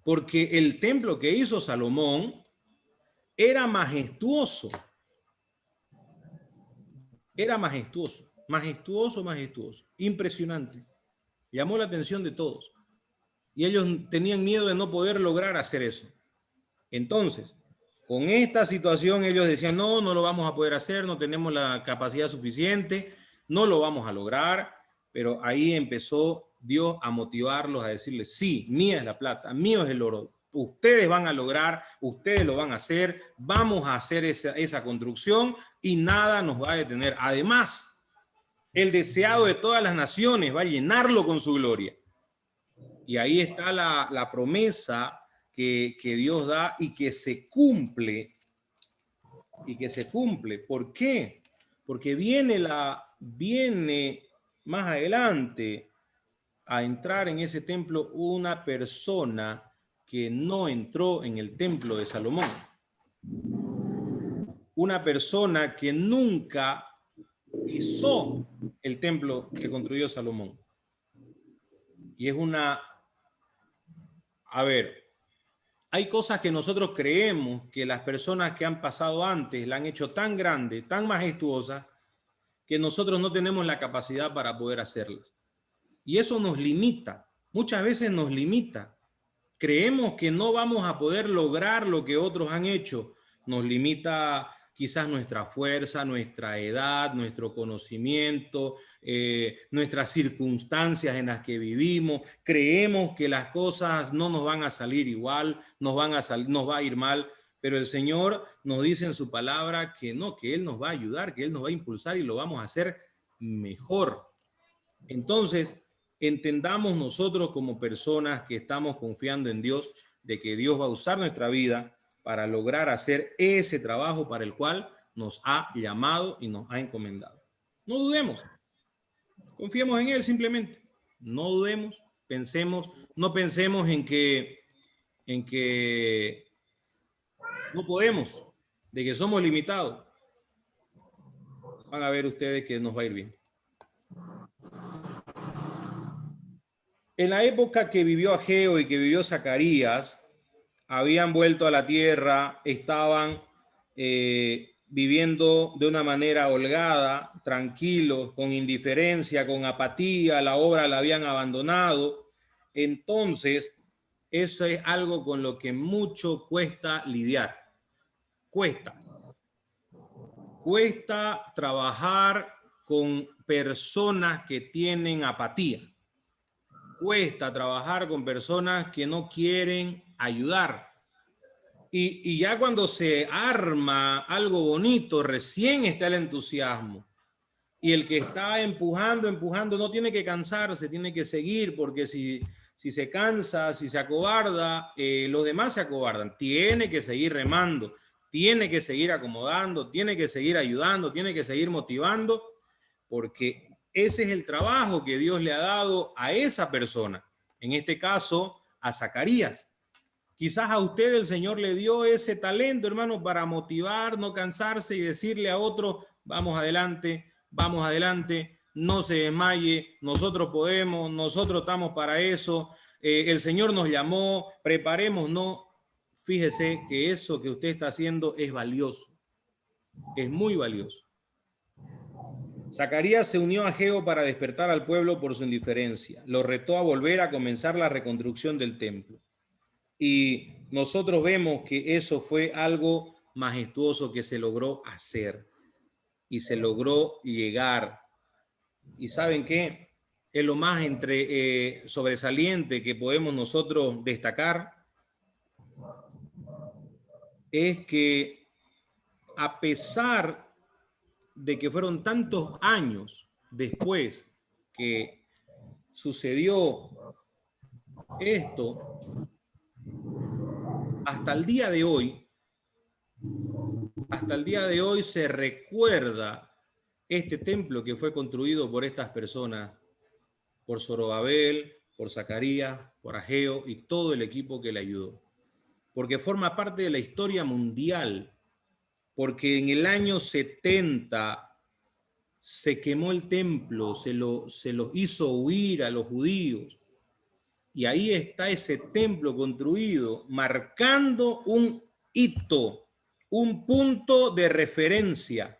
Porque el templo que hizo Salomón era majestuoso. Era majestuoso, impresionante. Llamó la atención de todos. Y ellos tenían miedo de no poder lograr hacer eso. Entonces, con esta situación ellos decían, no lo vamos a poder hacer, no tenemos la capacidad suficiente, no lo vamos a lograr. Pero ahí empezó Dios a motivarlos, a decirles, sí, mía es la plata, mío es el oro. Ustedes van a lograr, ustedes lo van a hacer, vamos a hacer esa construcción y nada nos va a detener. Además, el deseado de todas las naciones va a llenarlo con su gloria. Y ahí está la promesa que Dios da y que se cumple. ¿Por qué? Porque viene más adelante a entrar en ese templo una persona que no entró en el templo de Salomón. Una persona que nunca pisó el templo que construyó Salomón. Y es hay cosas que nosotros creemos que las personas que han pasado antes la han hecho tan grande, tan majestuosa, que nosotros no tenemos la capacidad para poder hacerlas. Y eso nos limita, muchas veces nos limita. Creemos que no vamos a poder lograr lo que otros han hecho. Nos limita quizás nuestra fuerza, nuestra edad, nuestro conocimiento, nuestras circunstancias en las que vivimos. Creemos que las cosas no nos van a salir igual, nos va a ir mal. Pero el Señor nos dice en su palabra que no, que Él nos va a ayudar, que Él nos va a impulsar y lo vamos a hacer mejor. Entonces, entendamos nosotros como personas que estamos confiando en Dios, de que Dios va a usar nuestra vida para lograr hacer ese trabajo para el cual nos ha llamado y nos ha encomendado. No dudemos, confiemos en Él simplemente. No dudemos, pensemos, no pensemos en que no podemos, de que somos limitados. Van a ver ustedes que nos va a ir bien. En la época que vivió Ageo y que vivió Zacarías, habían vuelto a la tierra, estaban viviendo de una manera holgada, tranquilos, con indiferencia, con apatía, la obra la habían abandonado. Entonces, eso es algo con lo que mucho cuesta lidiar. Cuesta trabajar con personas que tienen apatía. Cuesta trabajar con personas que no quieren ayudar. Y ya cuando se arma algo bonito, recién está el entusiasmo. Y el que está empujando, no tiene que cansarse, tiene que seguir, porque si se cansa, si se acobarda, los demás se acobardan. Tiene que seguir remando, tiene que seguir acomodando, tiene que seguir ayudando, tiene que seguir motivando, porque ese es el trabajo que Dios le ha dado a esa persona. En este caso, a Zacarías. Quizás a usted el Señor le dio ese talento, hermano, para motivar, no cansarse y decirle a otro, vamos adelante, no se desmaye, nosotros podemos, nosotros estamos para eso, el Señor nos llamó, preparemos, no. Fíjese que eso que usted está haciendo es valioso, es muy valioso. Zacarías se unió a Ageo para despertar al pueblo por su indiferencia. Lo retó a volver a comenzar la reconstrucción del templo. Y nosotros vemos que eso fue algo majestuoso que se logró hacer y se logró llegar. ¿Y saben qué? Es lo más sobresaliente que podemos nosotros destacar, es que a pesar de que fueron tantos años después que sucedió esto, hasta el día de hoy se recuerda este templo que fue construido por estas personas, por Zorobabel, por Zacarías, por Ageo y todo el equipo que le ayudó. Porque forma parte de la historia mundial, porque en el año 70 se quemó el templo, se los hizo huir a los judíos. Y ahí está ese templo construido, marcando un hito, un punto de referencia.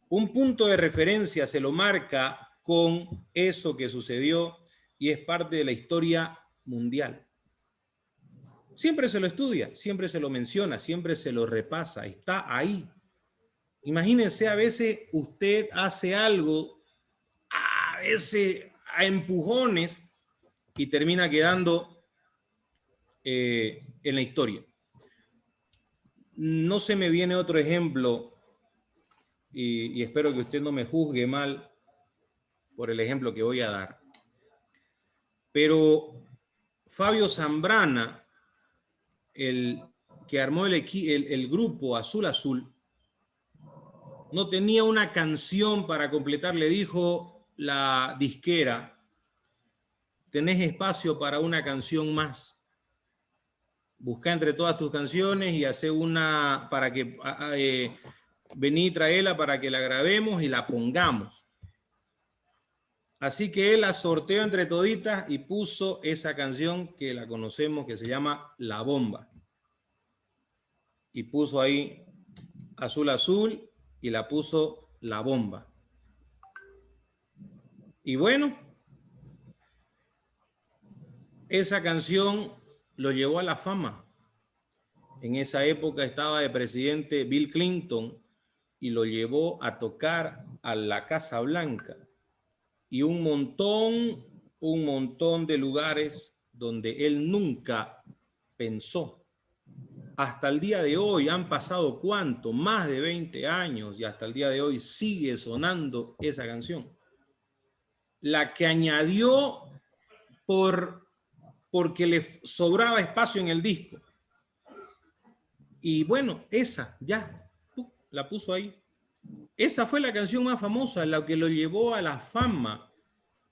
Un punto de referencia se lo marca con eso que sucedió y es parte de la historia mundial. Siempre se lo estudia, siempre se lo menciona, siempre se lo repasa, está ahí. Imagínense, a veces usted hace algo, a veces a empujones, y termina quedando en la historia. No se me viene otro ejemplo, y espero que usted no me juzgue mal por el ejemplo que voy a dar. Pero Fabio Zambrana, el que armó el grupo Azul Azul, no tenía una canción para completar. Le dijo la disquera, tenés espacio para una canción más. Busca entre todas tus canciones y hace una para que vení y traela para que la grabemos y la pongamos. Así que él la sorteó entre toditas y puso esa canción que la conocemos, que se llama La Bomba. Y puso ahí Azul Azul y la puso La Bomba. Y bueno, esa canción lo llevó a la fama. En esa época estaba de presidente Bill Clinton y lo llevó a tocar a la Casa Blanca y un montón de lugares donde él nunca pensó. Hasta el día de hoy han pasado ¿cuánto? Más de 20 años y hasta el día de hoy sigue sonando esa canción. La que añadió porque le sobraba espacio en el disco. Y bueno, esa ya la puso ahí. Esa fue la canción más famosa, la que lo llevó a la fama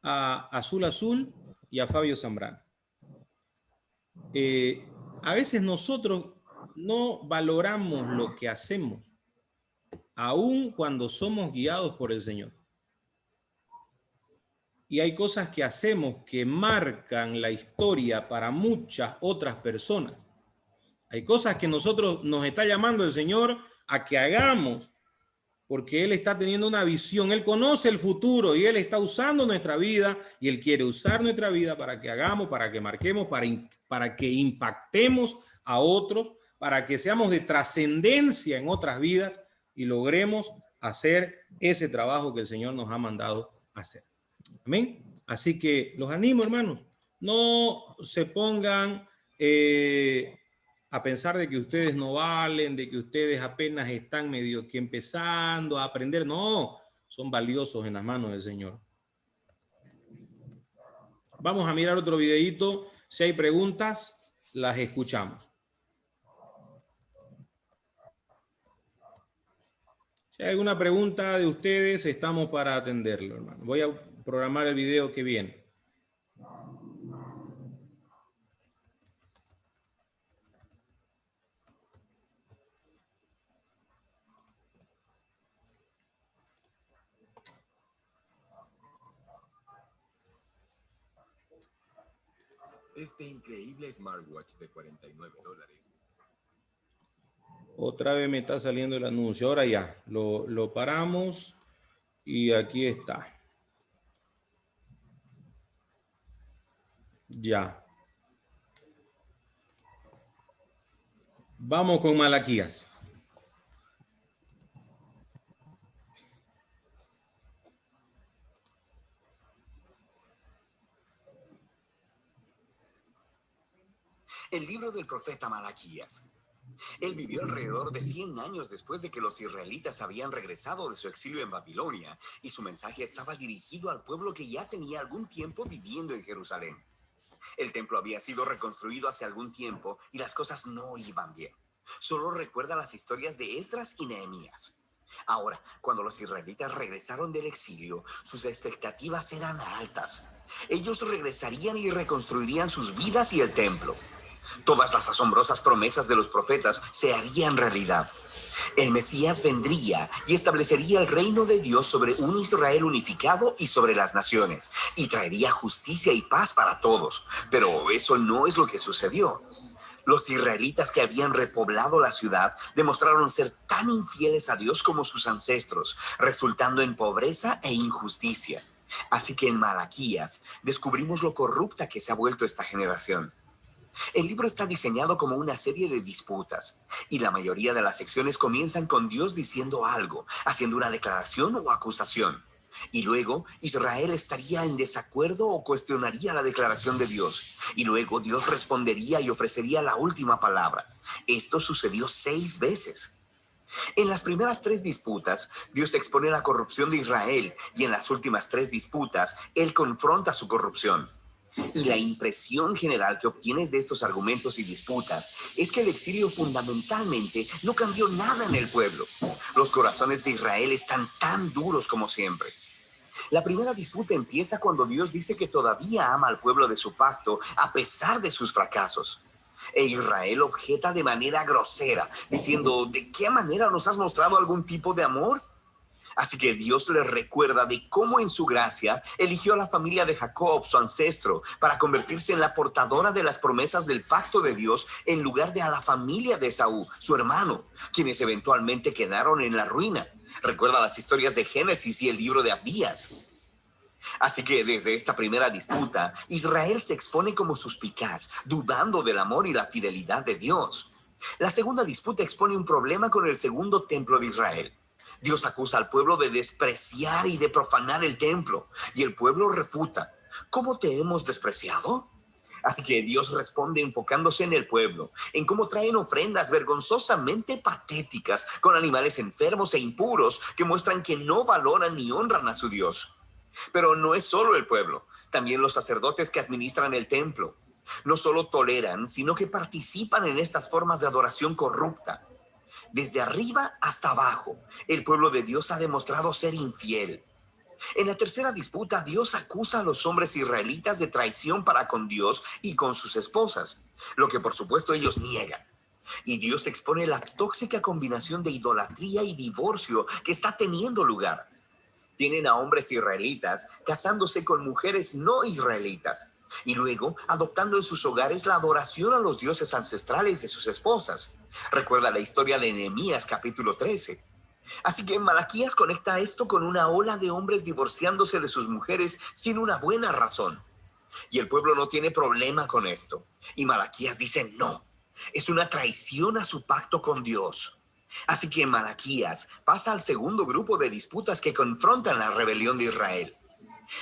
a Azul Azul y a Fabio Zambrano. A veces nosotros no valoramos lo que hacemos, aun cuando somos guiados por el Señor. Y hay cosas que hacemos que marcan la historia para muchas otras personas. Hay cosas que nosotros nos está llamando el Señor a que hagamos, porque Él está teniendo una visión, Él conoce el futuro y Él está usando nuestra vida y Él quiere usar nuestra vida para que hagamos, para que marquemos, para que impactemos a otros, para que seamos de trascendencia en otras vidas y logremos hacer ese trabajo que el Señor nos ha mandado hacer. Amén. Así que los animo, hermanos, no se pongan a pensar de que ustedes no valen, de que ustedes apenas están medio que empezando a aprender. No, son valiosos en las manos del Señor. Vamos a mirar otro videíto. Si hay preguntas, las escuchamos. Si hay alguna pregunta de ustedes, estamos para atenderlo, hermano. Voy a programar el video que viene. Este increíble smartwatch de $49. Otra vez me está saliendo el anuncio. Ahora ya, lo paramos y aquí está. Ya. Vamos con Malaquías. El libro del profeta Malaquías. Él vivió alrededor de 100 años después de que los israelitas habían regresado de su exilio en Babilonia, y su mensaje estaba dirigido al pueblo que ya tenía algún tiempo viviendo en Jerusalén. El templo había sido reconstruido hace algún tiempo y las cosas no iban bien. Solo recuerda las historias de Esdras y Nehemías. Ahora, cuando los israelitas regresaron del exilio, sus expectativas eran altas. Ellos regresarían y reconstruirían sus vidas y el templo. Todas las asombrosas promesas de los profetas se harían realidad. El Mesías vendría y establecería el reino de Dios sobre un Israel unificado y sobre las naciones, y traería justicia y paz para todos. Pero eso no es lo que sucedió. Los israelitas que habían repoblado la ciudad demostraron ser tan infieles a Dios como sus ancestros, resultando en pobreza e injusticia. Así que en Malaquías descubrimos lo corrupta que se ha vuelto esta generación. El libro está diseñado como una serie de disputas, y la mayoría de las secciones comienzan con Dios diciendo algo, haciendo una declaración o acusación. Y luego Israel estaría en desacuerdo o cuestionaría la declaración de Dios. Y luego Dios respondería y ofrecería la última palabra. Esto sucedió 6 veces. En las primeras 3 disputas, Dios expone la corrupción de Israel, y en las últimas 3 disputas, Él confronta su corrupción. Y la impresión general que obtienes de estos argumentos y disputas es que el exilio fundamentalmente no cambió nada en el pueblo. Los corazones de Israel están tan duros como siempre. La primera disputa empieza cuando Dios dice que todavía ama al pueblo de su pacto a pesar de sus fracasos. E Israel objeta de manera grosera, diciendo: ¿de qué manera nos has mostrado algún tipo de amor? Así que Dios les recuerda de cómo en su gracia eligió a la familia de Jacob, su ancestro, para convertirse en la portadora de las promesas del pacto de Dios en lugar de a la familia de Esaú, su hermano, quienes eventualmente quedaron en la ruina. Recuerda las historias de Génesis y el libro de Abdías. Así que desde esta primera disputa, Israel se expone como suspicaz, dudando del amor y la fidelidad de Dios. La segunda disputa expone un problema con el segundo templo de Israel. Dios acusa al pueblo de despreciar y de profanar el templo, y el pueblo refuta: ¿cómo te hemos despreciado? Así que Dios responde enfocándose en el pueblo, en cómo traen ofrendas vergonzosamente patéticas con animales enfermos e impuros que muestran que no valoran ni honran a su Dios. Pero no es solo el pueblo, también los sacerdotes que administran el templo. No solo toleran, sino que participan en estas formas de adoración corrupta. Desde arriba hasta abajo, el pueblo de Dios ha demostrado ser infiel. En la tercera disputa, Dios acusa a los hombres israelitas de traición para con Dios y con sus esposas, lo que por supuesto ellos niegan. Y Dios expone la tóxica combinación de idolatría y divorcio que está teniendo lugar. Tienen a hombres israelitas casándose con mujeres no israelitas y luego adoptando en sus hogares la adoración a los dioses ancestrales de sus esposas. Recuerda la historia de Nehemías capítulo 13. Así que Malaquías conecta esto con una ola de hombres divorciándose de sus mujeres sin una buena razón. Y el pueblo no tiene problema con esto. Y Malaquías dice no. Es una traición a su pacto con Dios. Así que Malaquías pasa al segundo grupo de disputas que confrontan la rebelión de Israel.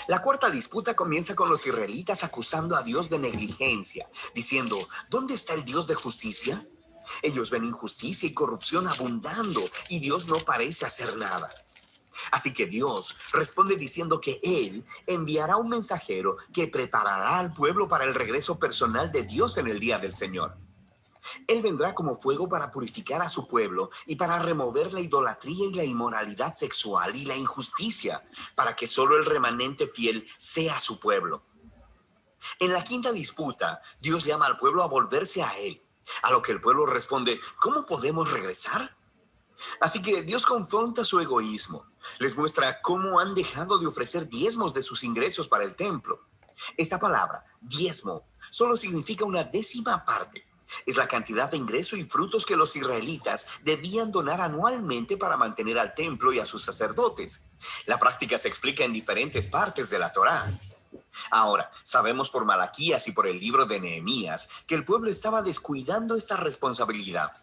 La cuarta disputa comienza con los israelitas acusando a Dios de negligencia, diciendo, ¿dónde está el Dios de justicia? Ellos ven injusticia y corrupción abundando y Dios no parece hacer nada. Así que Dios responde diciendo que Él enviará un mensajero que preparará al pueblo para el regreso personal de Dios en el día del Señor. Él vendrá como fuego para purificar a su pueblo y para remover la idolatría y la inmoralidad sexual y la injusticia, para que solo el remanente fiel sea su pueblo. En la quinta disputa, Dios llama al pueblo a volverse a Él, a lo que el pueblo responde, ¿cómo podemos regresar? Así que Dios confronta su egoísmo, les muestra cómo han dejado de ofrecer diezmos de sus ingresos para el templo. Esa palabra, diezmo, solo significa una décima parte. Es la cantidad de ingreso y frutos que los israelitas debían donar anualmente para mantener al templo y a sus sacerdotes. La práctica se explica en diferentes partes de la Torá. Ahora, sabemos por Malaquías y por el libro de Nehemías que el pueblo estaba descuidando esta responsabilidad.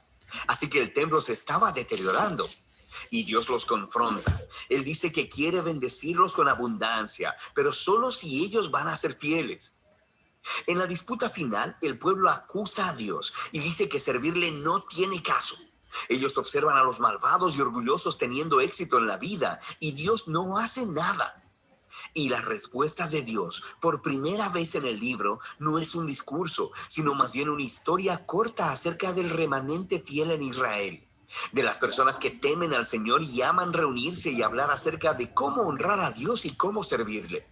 Así que el templo se estaba deteriorando. Y Dios los confronta. Él dice que quiere bendecirlos con abundancia, pero solo si ellos van a ser fieles. En la disputa final, el pueblo acusa a Dios y dice que servirle no tiene caso. Ellos observan a los malvados y orgullosos teniendo éxito en la vida y Dios no hace nada. Y la respuesta de Dios, por primera vez en el libro, no es un discurso, sino más bien una historia corta acerca del remanente fiel en Israel. De las personas que temen al Señor y aman reunirse y hablar acerca de cómo honrar a Dios y cómo servirle.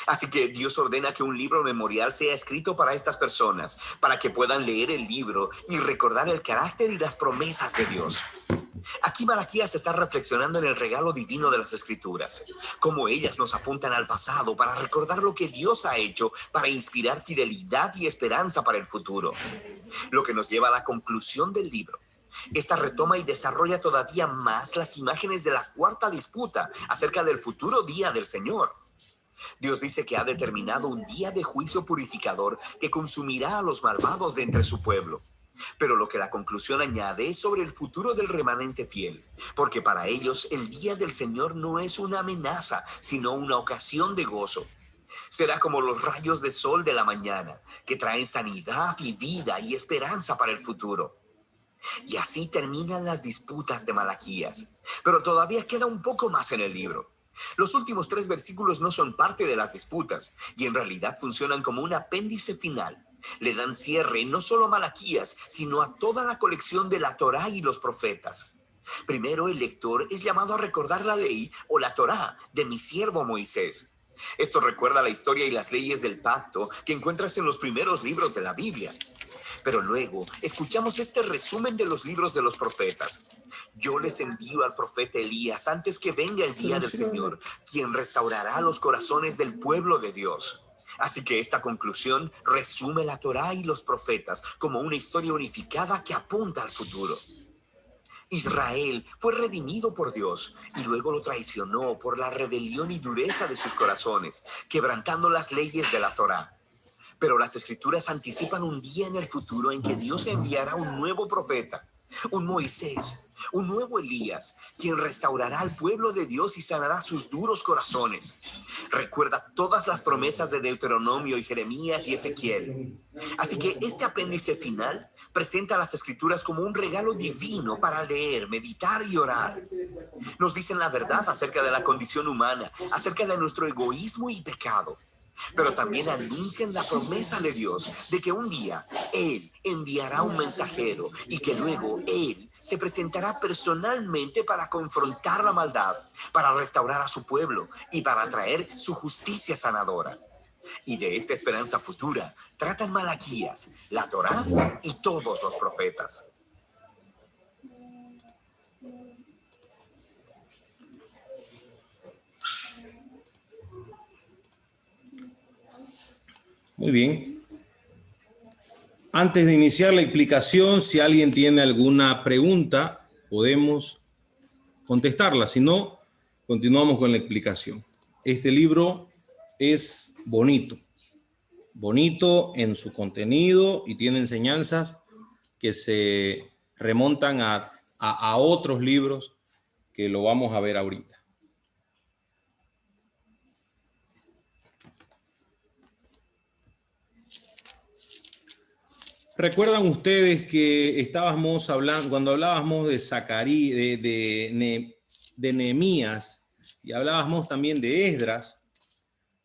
Así que Dios ordena que un libro memorial sea escrito para estas personas, para que puedan leer el libro y recordar el carácter y las promesas de Dios. Aquí Malaquías está reflexionando en el regalo divino de las Escrituras, cómo ellas nos apuntan al pasado para recordar lo que Dios ha hecho para inspirar fidelidad y esperanza para el futuro. Lo que nos lleva a la conclusión del libro. Esta retoma y desarrolla todavía más las imágenes de la cuarta disputa acerca del futuro día del Señor. Dios dice que ha determinado un día de juicio purificador que consumirá a los malvados de entre su pueblo. Pero lo que la conclusión añade es sobre el futuro del remanente fiel, porque para ellos el día del Señor no es una amenaza, sino una ocasión de gozo. Será como los rayos de sol de la mañana, que traen sanidad y vida y esperanza para el futuro. Y así terminan las disputas de Malaquías. Pero todavía queda un poco más en el libro. Los últimos 3 versículos no son parte de las disputas y en realidad funcionan como un apéndice final. Le dan cierre no solo a Malaquías, sino a toda la colección de la Torá y los profetas. Primero, el lector es llamado a recordar la ley o la Torá de mi siervo Moisés. Esto recuerda la historia y las leyes del pacto que encuentras en los primeros libros de la Biblia. Pero luego escuchamos este resumen de los libros de los profetas. Yo les envío al profeta Elías antes que venga el día del Señor, quien restaurará los corazones del pueblo de Dios. Así que esta conclusión resume la Torá y los profetas como una historia unificada que apunta al futuro. Israel fue redimido por Dios y luego lo traicionó por la rebelión y dureza de sus corazones, quebrantando las leyes de la Torá. Pero las Escrituras anticipan un día en el futuro en que Dios enviará un nuevo profeta, un Moisés, un nuevo Elías, quien restaurará al pueblo de Dios y sanará sus duros corazones. Recuerda todas las promesas de Deuteronomio y Jeremías y Ezequiel. Así que este apéndice final presenta las Escrituras como un regalo divino para leer, meditar y orar. Nos dicen la verdad acerca de la condición humana, acerca de nuestro egoísmo y pecado. pero también anuncian la promesa de Dios de que un día Él enviará un mensajero y que luego Él se presentará personalmente para confrontar la maldad, para restaurar a su pueblo y para traer su justicia sanadora. Y de esta esperanza futura tratan Malaquías, la Torá y todos los profetas. Muy bien. Antes de iniciar la explicación, si alguien tiene alguna pregunta, podemos contestarla. Si no, continuamos con la explicación. Este libro es bonito. Bonito en su contenido y tiene enseñanzas que se remontan a otros libros que lo vamos a ver ahorita. ¿Recuerdan ustedes que estábamos hablando, cuando hablábamos de Zacarías, de Nehemías, y hablábamos también de Esdras,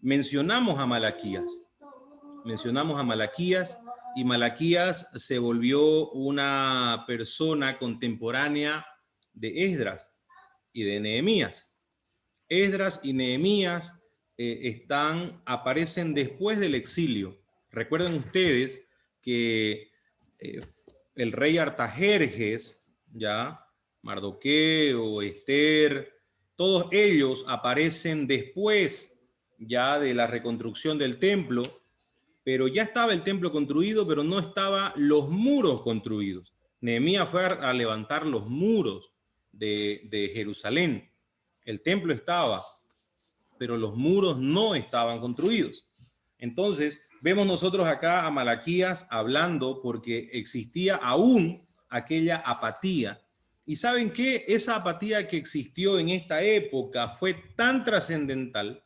mencionamos a Malaquías? Mencionamos a Malaquías, y Malaquías se volvió una persona contemporánea de Esdras y de Nehemías. Esdras y Nehemías aparecen después del exilio. Recuerden ustedes que el rey Artajerjes, ya, Mardoqueo, Esther, todos ellos aparecen después ya de la reconstrucción del templo, pero ya estaba el templo construido, pero no estaban los muros construidos. Nehemías fue a levantar los muros de Jerusalén. El templo estaba, pero los muros no estaban construidos. Entonces, vemos nosotros acá a Malaquías hablando porque existía aún aquella apatía. ¿Y saben qué? Esa apatía que existió en esta época fue tan trascendental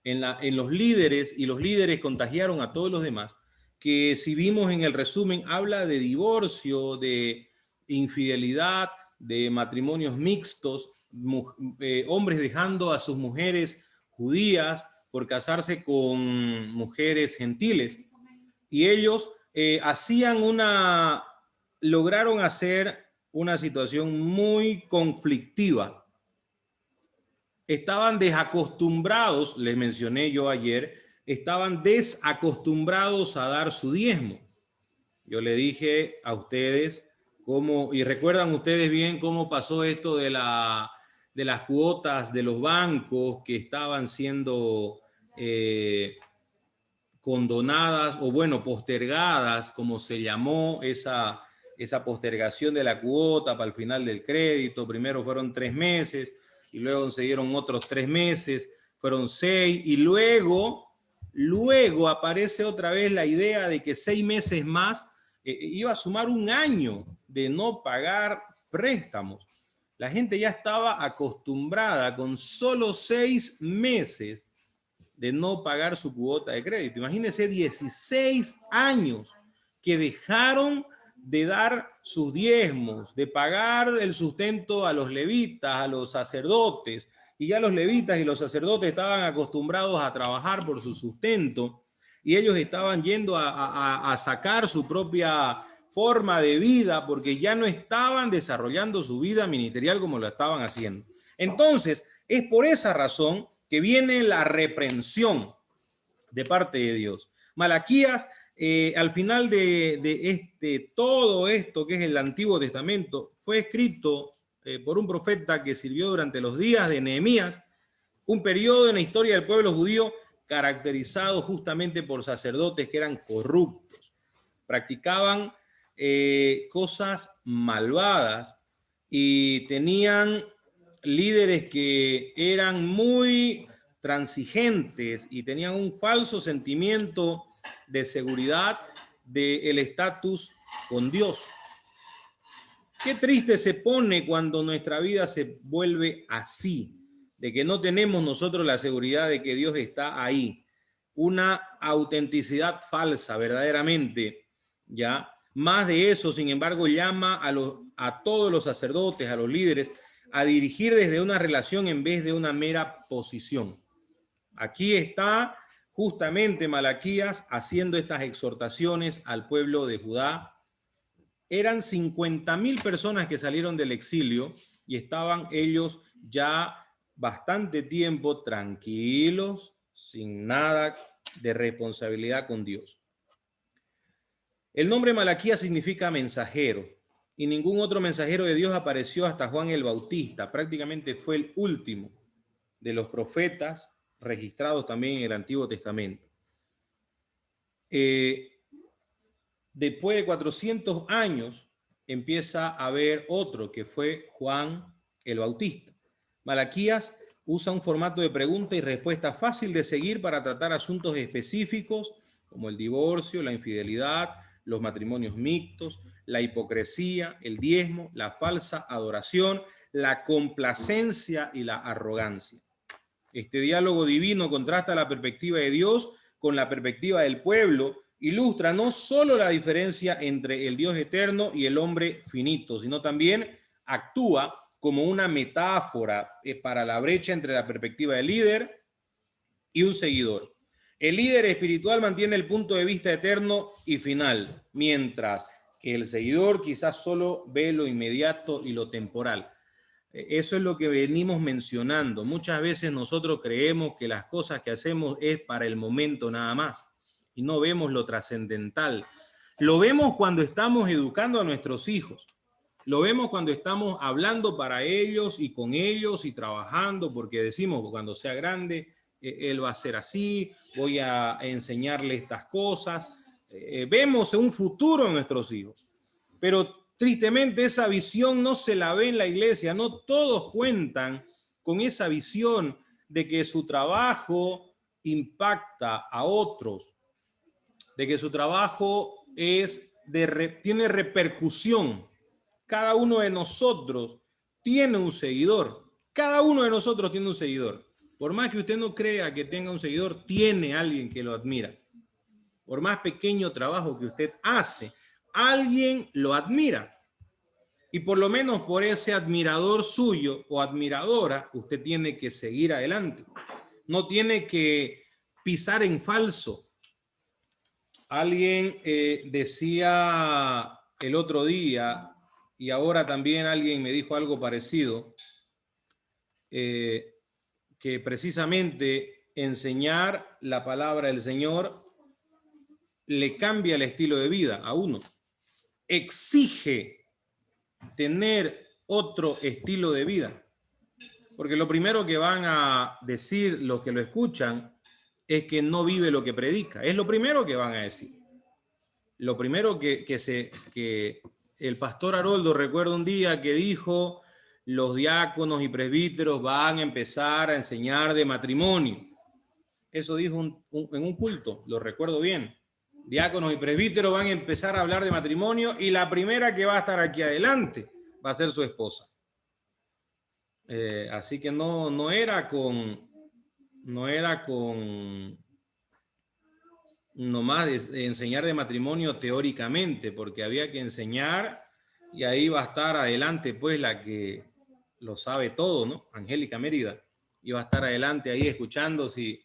en los líderes, y los líderes contagiaron a todos los demás, que si vimos en el resumen, habla de divorcio, de infidelidad, de matrimonios mixtos, hombres dejando a sus mujeres judías por casarse con mujeres gentiles. Y ellos lograron hacer una situación muy conflictiva. Estaban desacostumbrados, les mencioné yo ayer, estaban desacostumbrados a dar su diezmo. Yo le dije a ustedes cómo, y recuerdan ustedes bien cómo pasó esto de las cuotas de los bancos que estaban siendo condonadas, o bueno, postergadas, como se llamó esa postergación de la cuota para el final del crédito. Primero fueron 3 meses, y luego se dieron otros 3 meses, fueron 6, y luego aparece otra vez la idea de que 6 meses más iba a sumar 1 año de no pagar préstamos. La gente ya estaba acostumbrada con solo 6 meses de no pagar su cuota de crédito. Imagínense 16 años que dejaron de dar sus diezmos, de pagar el sustento a los levitas, a los sacerdotes, y ya los levitas y los sacerdotes estaban acostumbrados a trabajar por su sustento, y ellos estaban yendo a sacar su propia forma de vida porque ya no estaban desarrollando su vida ministerial como lo estaban haciendo. Entonces, es por esa razón que viene la reprensión de parte de Dios. Malaquías, al final de todo esto que es el Antiguo Testamento, fue escrito por un profeta que sirvió durante los días de Nehemías, un periodo en la historia del pueblo judío caracterizado justamente por sacerdotes que eran corruptos, practicaban cosas malvadas y tenían líderes que eran muy transigentes y tenían un falso sentimiento de seguridad del estatus con Dios. Qué triste se pone cuando nuestra vida se vuelve así, de que no tenemos nosotros la seguridad de que Dios está ahí. Una autenticidad falsa, verdaderamente, ¿ya? Más de eso, sin embargo, llama a todos los sacerdotes, a los líderes, a dirigir desde una relación en vez de una mera posición. Aquí está justamente Malaquías haciendo estas exhortaciones al pueblo de Judá. Eran 50.000 personas que salieron del exilio y estaban ellos ya bastante tiempo tranquilos, sin nada de responsabilidad con Dios. El nombre Malaquías significa mensajero, y ningún otro mensajero de Dios apareció hasta Juan el Bautista. Prácticamente fue el último de los profetas registrados también en el Antiguo Testamento. Después de 400 años empieza a haber otro que fue Juan el Bautista. Malaquías usa un formato de pregunta y respuesta fácil de seguir para tratar asuntos específicos como el divorcio, la infidelidad, los matrimonios mixtos, la hipocresía, el diezmo, la falsa adoración, la complacencia y la arrogancia. Este diálogo divino contrasta la perspectiva de Dios con la perspectiva del pueblo, ilustra no solo la diferencia entre el Dios eterno y el hombre finito, sino también actúa como una metáfora para la brecha entre la perspectiva del líder y un seguidor. El líder espiritual mantiene el punto de vista eterno y final, mientras que el seguidor quizás solo ve lo inmediato y lo temporal. Eso es lo que venimos mencionando. Muchas veces nosotros creemos que las cosas que hacemos es para el momento nada más y no vemos lo trascendental. Lo vemos cuando estamos educando a nuestros hijos. Lo vemos cuando estamos hablando para ellos y con ellos y trabajando, porque decimos que cuando sea grande, él va a ser así, voy a enseñarle estas cosas. Vemos un futuro en nuestros hijos, pero tristemente esa visión no se la ve en la iglesia. No todos cuentan con esa visión de que su trabajo impacta a otros, de que su trabajo tiene repercusión. Cada uno de nosotros tiene un seguidor. Cada uno de nosotros tiene un seguidor. Por más que usted no crea que tenga un seguidor, tiene alguien que lo admira. Por más pequeño trabajo que usted hace, alguien lo admira. Y por lo menos por ese admirador suyo o admiradora, usted tiene que seguir adelante. No tiene que pisar en falso. Alguien decía el otro día, y ahora también alguien me dijo algo parecido, que precisamente enseñar la palabra del Señor le cambia el estilo de vida a uno. Exige tener otro estilo de vida. Porque lo primero que van a decir los que lo escuchan es que no vive lo que predica. Es lo primero que van a decir. Lo primero que el pastor Haroldo, recuerdo un día que dijo: los diáconos y presbíteros van a empezar a enseñar de matrimonio. Eso dijo en un culto, lo recuerdo bien. Diáconos y presbíteros van a empezar a hablar de matrimonio y la primera que va a estar aquí adelante va a ser su esposa. Así que no era con nomás de enseñar de matrimonio teóricamente, porque había que enseñar y ahí va a estar adelante pues la que lo sabe todo, ¿no? Angélica Mérida iba a estar adelante ahí escuchando si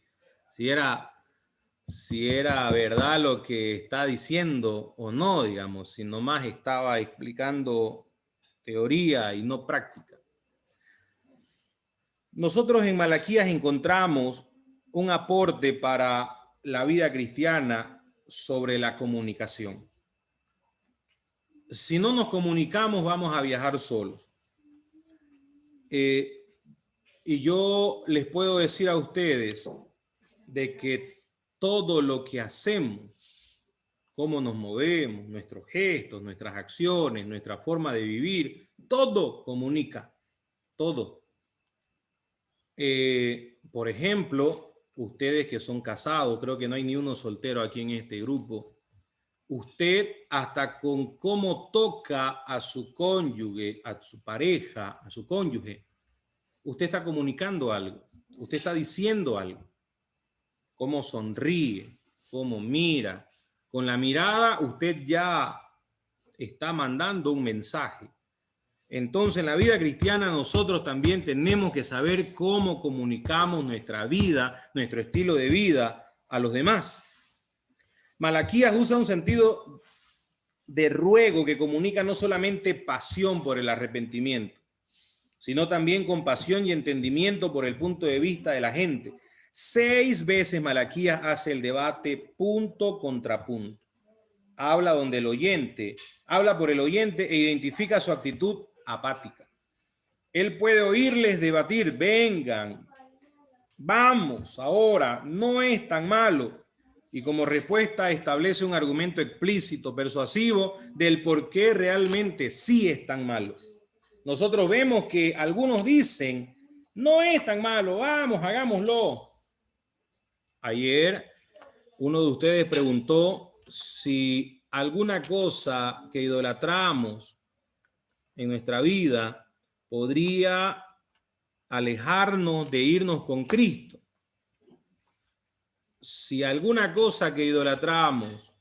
era verdad lo que está diciendo o no, digamos, si nomás estaba explicando teoría y no práctica. Nosotros en Malaquías encontramos un aporte para la vida cristiana sobre la comunicación. Si no nos comunicamos, vamos a viajar solos. Y yo les puedo decir a ustedes de que todo lo que hacemos, cómo nos movemos, nuestros gestos, nuestras acciones, nuestra forma de vivir, todo comunica, todo. Por ejemplo, ustedes que son casados, creo que no hay ni uno soltero aquí en este grupo, usted hasta con cómo toca a su cónyuge, a su pareja, a su cónyuge, usted está comunicando algo, usted está diciendo algo. Cómo sonríe, cómo mira. Con la mirada usted ya está mandando un mensaje. Entonces, en la vida cristiana nosotros también tenemos que saber cómo comunicamos nuestra vida, nuestro estilo de vida a los demás. Malaquías usa un sentido de ruego que comunica no solamente pasión por el arrepentimiento, sino también compasión y entendimiento por el punto de vista de la gente. 6 veces Malaquías hace el debate punto contra punto. Habla por el oyente e identifica su actitud apática. Él puede oírles debatir, vengan, vamos, ahora, no es tan malo. Y como respuesta establece un argumento explícito, persuasivo, del por qué realmente sí es tan malo. Nosotros vemos que algunos dicen, no es tan malo, vamos, hagámoslo. Ayer uno de ustedes preguntó si alguna cosa que idolatramos en nuestra vida podría alejarnos de irnos con Cristo. Si alguna cosa que idolatramos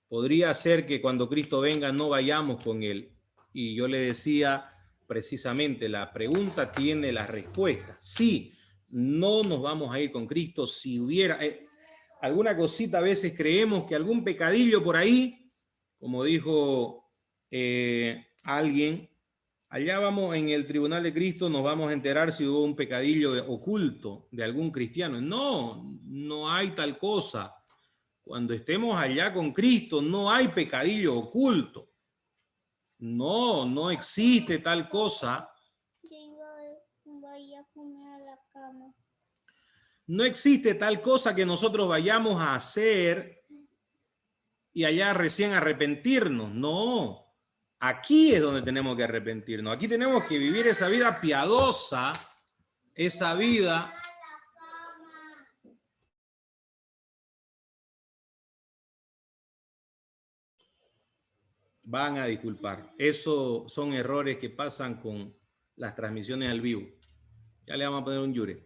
podría hacer que cuando Cristo venga no vayamos con Él. Y yo le decía precisamente, la pregunta tiene la respuesta. Sí, no nos vamos a ir con Cristo. Si hubiera alguna cosita, a veces creemos que algún pecadillo por ahí, como dijo alguien, allá vamos en el tribunal de Cristo, nos vamos a enterar si hubo un pecadillo oculto de algún cristiano. No, no hay tal cosa. Cuando estemos allá con Cristo, no hay pecadillo oculto. No, no existe tal cosa. No existe tal cosa que nosotros vayamos a hacer y allá recién arrepentirnos. No. Aquí es donde tenemos que arrepentirnos. Aquí tenemos que vivir esa vida piadosa, esa vida van a disculpar. Eso son errores que pasan con las transmisiones al vivo. Ya le vamos a poner un yure.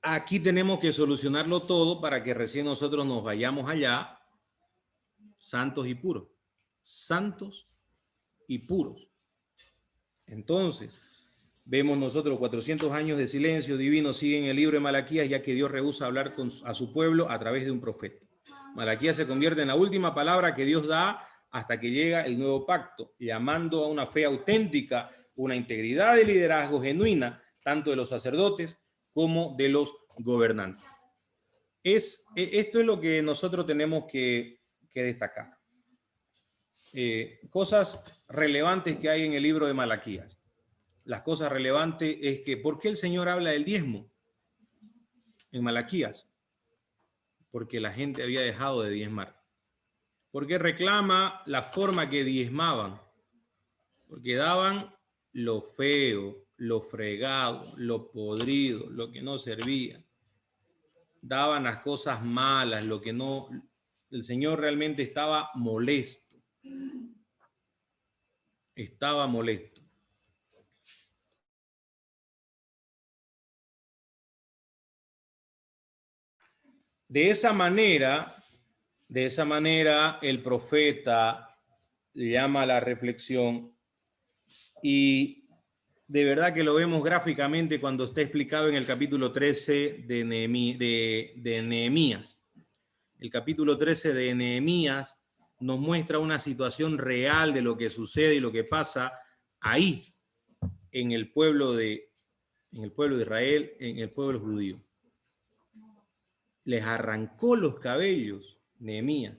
Aquí tenemos que solucionarlo todo para que recién nosotros nos vayamos allá santos y puros. Santos y puros. Entonces, vemos nosotros 400 años de silencio divino siguen el libro de Malaquías, ya que Dios rehúsa hablar a su pueblo a través de un profeta. Malaquías se convierte en la última palabra que Dios da hasta que llega el nuevo pacto, llamando a una fe auténtica, una integridad de liderazgo genuina, tanto de los sacerdotes como de los gobernantes. Esto es lo que nosotros tenemos que destacar. Cosas relevantes que hay en el libro de Malaquías. Las cosas relevantes es que, ¿por qué el Señor habla del diezmo en Malaquías? Porque la gente había dejado de diezmar. ¿Por qué reclama la forma que diezmaban? Porque daban lo feo, lo fregado, lo podrido, lo que no servía. Daban las cosas malas, lo que no... El Señor realmente estaba molesto. Estaba molesto. De esa manera el profeta llama a la reflexión y de verdad que lo vemos gráficamente cuando está explicado en el capítulo 13 de Nehemías. El capítulo 13 de Nehemías nos muestra una situación real de lo que sucede y lo que pasa ahí en el pueblo de Israel, en el pueblo judío. Les arrancó los cabellos Nehemías.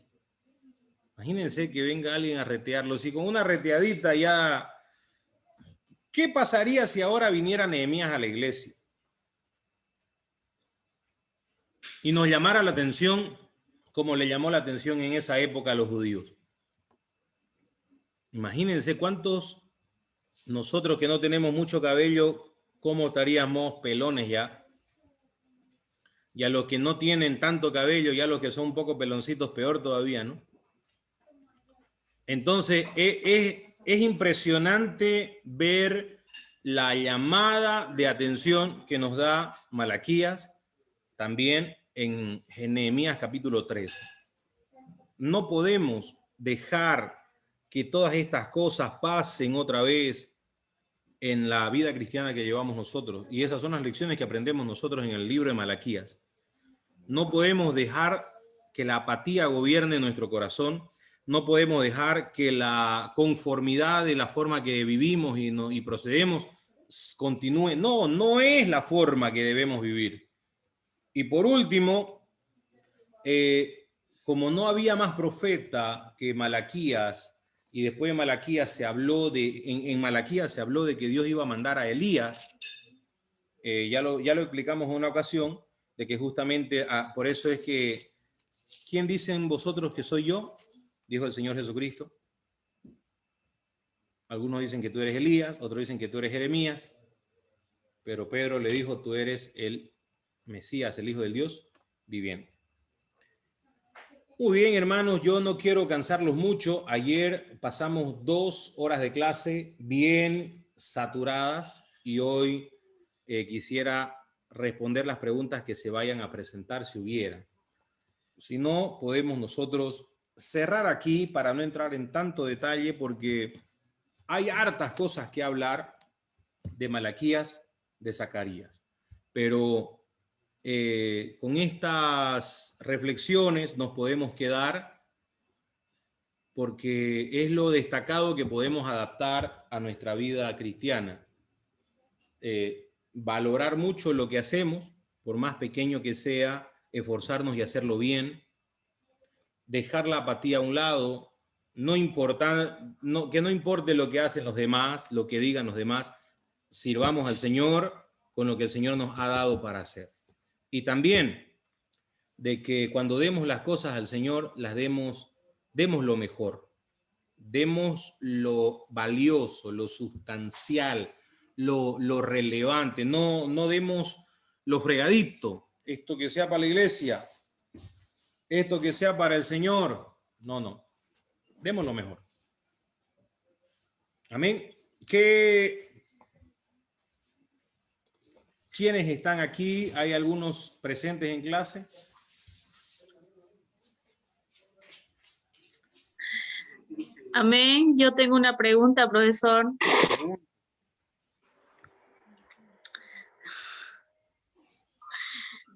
Imagínense que venga alguien a retearlos y con una reteadita ya... ¿Qué pasaría si ahora viniera Nehemías a la iglesia y nos llamara la atención como le llamó la atención en esa época a los judíos? Imagínense cuántos nosotros que no tenemos mucho cabello, cómo estaríamos pelones ya. Y a los que no tienen tanto cabello, y a los que son un poco peloncitos, peor todavía, ¿no? Entonces, es impresionante ver la llamada de atención que nos da Malaquías, también en Nehemías capítulo 13. No podemos dejar que todas estas cosas pasen otra vez en la vida cristiana que llevamos nosotros. Y esas son las lecciones que aprendemos nosotros en el libro de Malaquías. No podemos dejar que la apatía gobierne nuestro corazón. No podemos dejar que la conformidad de la forma que vivimos y procedemos continúe. No, no es la forma que debemos vivir. Y por último, como no había más profeta que Malaquías, y después de Malaquías se habló en Malaquías se habló de que Dios iba a mandar a Elías, ya lo explicamos en una ocasión, de que justamente por eso es que, ¿quién dicen vosotros que soy yo? Dijo el Señor Jesucristo. Algunos dicen que tú eres Elías, otros dicen que tú eres Jeremías, pero Pedro le dijo, tú eres el Mesías, el Hijo del Dios viviente. Muy bien, hermanos, yo no quiero cansarlos mucho. Ayer pasamos 2 horas de clase bien saturadas y hoy quisiera responder las preguntas que se vayan a presentar si hubiera. Si no, podemos nosotros cerrar aquí para no entrar en tanto detalle porque hay hartas cosas que hablar de Malaquías, de Zacarías. Pero con estas reflexiones nos podemos quedar porque es lo destacado que podemos adaptar a nuestra vida cristiana. Valorar mucho lo que hacemos, por más pequeño que sea, esforzarnos y hacerlo bien, dejar la apatía a un lado, que no importe lo que hacen los demás, lo que digan los demás, sirvamos al Señor con lo que el Señor nos ha dado para hacer. Y también de que cuando demos las cosas al Señor, las demos lo mejor, demos lo valioso, lo sustancial, lo relevante, no demos lo fregadito, esto que sea para la iglesia, esto que sea para el Señor, no, demos lo mejor. Amén. ¿Quiénes están aquí? ¿Hay algunos presentes en clase? Amén. Yo tengo una pregunta, profesor.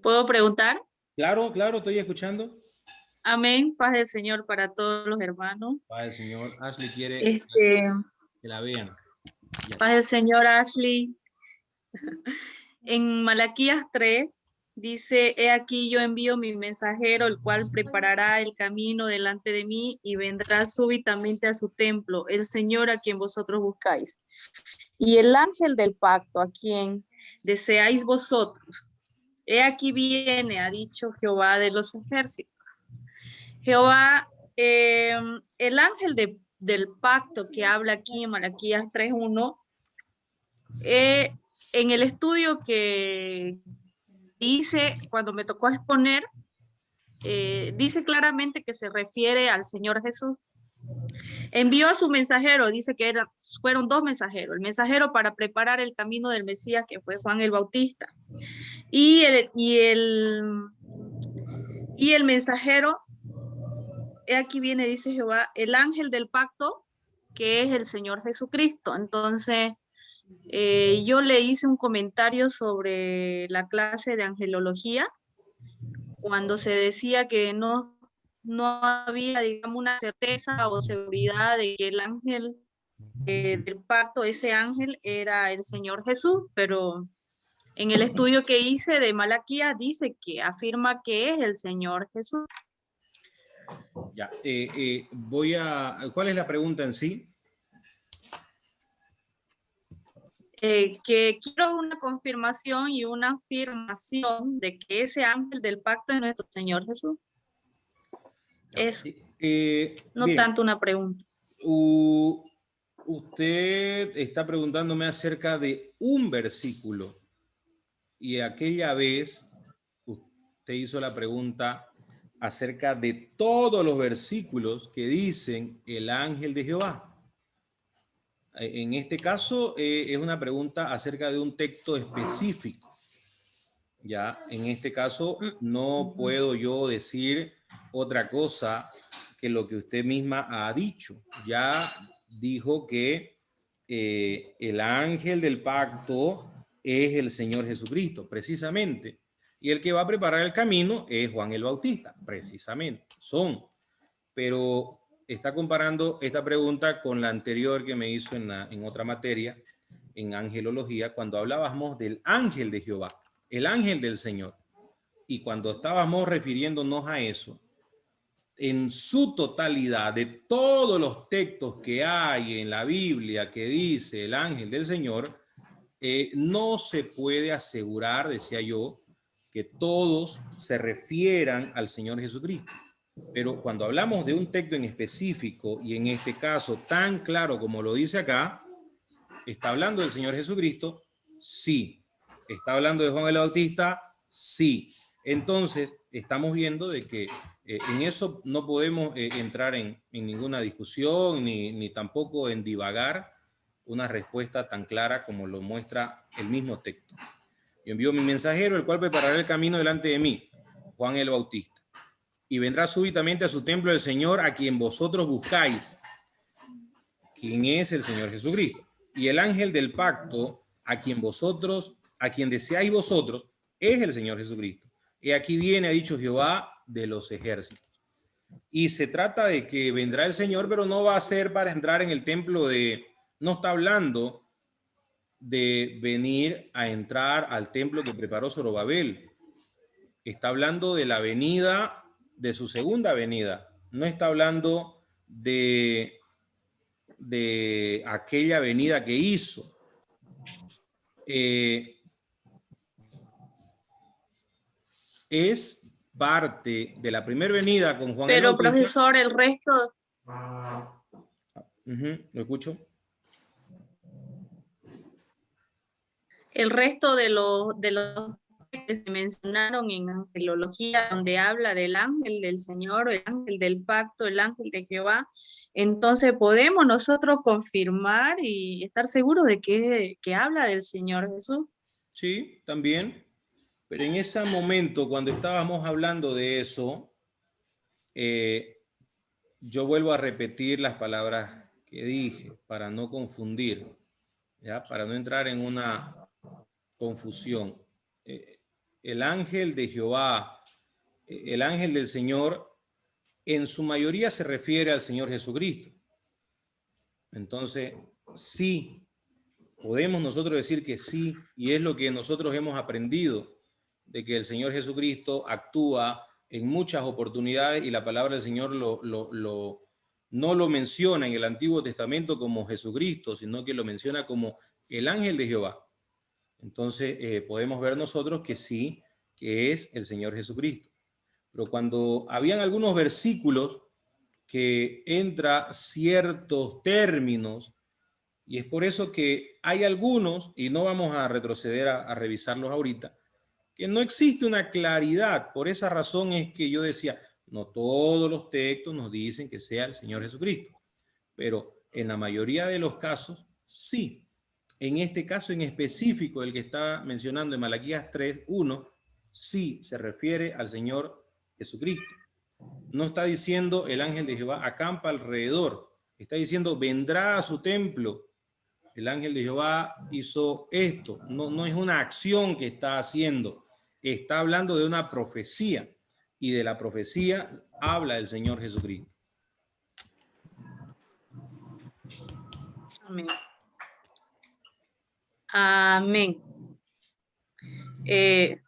¿Puedo preguntar? Claro, estoy escuchando. Amén. Paz del Señor para todos los hermanos. Paz del Señor. Ashley quiere que la vean. Paz del Señor, Ashley. En Malaquías 3 dice, he aquí yo envío mi mensajero, el cual preparará el camino delante de mí y vendrá súbitamente a su templo, el Señor a quien vosotros buscáis. Y el ángel del pacto, a quien deseáis vosotros, he aquí viene, ha dicho Jehová de los ejércitos. Jehová, el ángel del pacto que habla aquí en Malaquías 3:1, en el estudio que hice cuando me tocó exponer, dice claramente que se refiere al Señor Jesús. Envió a su mensajero, dice que fueron 2 mensajeros, el mensajero para preparar el camino del Mesías, que fue Juan el Bautista, y el mensajero, aquí viene, dice Jehová, el ángel del pacto, que es el Señor Jesucristo. Entonces, yo le hice un comentario sobre la clase de angelología, cuando se decía que no había, digamos, una certeza o seguridad de que el ángel del pacto, ese ángel era el Señor Jesús, pero en el estudio que hice de Malaquías dice que afirma que es el Señor Jesús. Ya, ¿cuál es la pregunta en sí? Que quiero una confirmación y una afirmación de que ese ángel del pacto es nuestro Señor Jesús. Es no bien, tanto una pregunta. Usted está preguntándome acerca de un versículo y aquella vez usted hizo la pregunta acerca de todos los versículos que dicen el ángel de Jehová. En este caso es una pregunta acerca de un texto específico. Ya, en este caso no puedo yo decir otra cosa que lo que usted misma ha dicho. Ya dijo que el ángel del pacto es el Señor Jesucristo, precisamente. Y el que va a preparar el camino es Juan el Bautista, precisamente. Pero está comparando esta pregunta con la anterior que me hizo en otra materia, en angelología, cuando hablábamos del ángel de Jehová, el ángel del Señor. Y cuando estábamos refiriéndonos a eso, en su totalidad, de todos los textos que hay en la Biblia que dice el ángel del Señor, no se puede asegurar, decía yo, que todos se refieran al Señor Jesucristo. Pero cuando hablamos de un texto en específico, y en este caso tan claro como lo dice acá, ¿está hablando del Señor Jesucristo? Sí. ¿Está hablando de Juan el Bautista? Sí. Entonces, estamos viendo de que en eso no podemos entrar en ninguna discusión, ni tampoco en divagar una respuesta tan clara como lo muestra el mismo texto. Yo envío mi mensajero, el cual preparará el camino delante de mí, Juan el Bautista. Y vendrá súbitamente a su templo el Señor, a quien vosotros buscáis, quien es el Señor Jesucristo. Y el ángel del pacto, a quien deseáis vosotros, es el Señor Jesucristo. Y aquí viene, ha dicho Jehová de los ejércitos. Y se trata de que vendrá el Señor, pero no va a ser para entrar en el templo no está hablando de venir a entrar al templo que preparó Zorobabel. Está hablando de la venida, de su segunda venida. No está hablando de aquella venida que hizo. Es parte de la primera venida con Juan el Bautista. Pero profesor, el resto... ¿Lo escucho? El resto de los que se mencionaron en angelología, donde habla del ángel del Señor, el ángel del pacto, el ángel de Jehová, entonces podemos nosotros confirmar y estar seguros de que habla del Señor Jesús. Sí, también. Pero en ese momento, cuando estábamos hablando de eso, yo vuelvo a repetir las palabras que dije para no confundir, ¿ya? Para no entrar en una confusión. El ángel de Jehová, el ángel del Señor, en su mayoría se refiere al Señor Jesucristo. Entonces, sí, podemos nosotros decir que sí, y es lo que nosotros hemos aprendido, de que el Señor Jesucristo actúa en muchas oportunidades y la palabra del Señor no lo menciona en el Antiguo Testamento como Jesucristo, sino que lo menciona como el ángel de Jehová. Entonces podemos ver nosotros que sí, que es el Señor Jesucristo. Pero cuando habían algunos versículos que entra ciertos términos, y es por eso que hay algunos, y no vamos a retroceder a revisarlos ahorita, que no existe una claridad. Por esa razón es que yo decía, no todos los textos nos dicen que sea el Señor Jesucristo, pero en la mayoría de los casos, sí. En este caso en específico, el que está mencionando en Malaquías 3:1, sí se refiere al Señor Jesucristo. No está diciendo el ángel de Jehová acampa alrededor, está diciendo vendrá a su templo. El ángel de Jehová hizo esto, no es una acción que está haciendo, está hablando de una profecía, y de la profecía habla el Señor Jesucristo. Amén. Amén.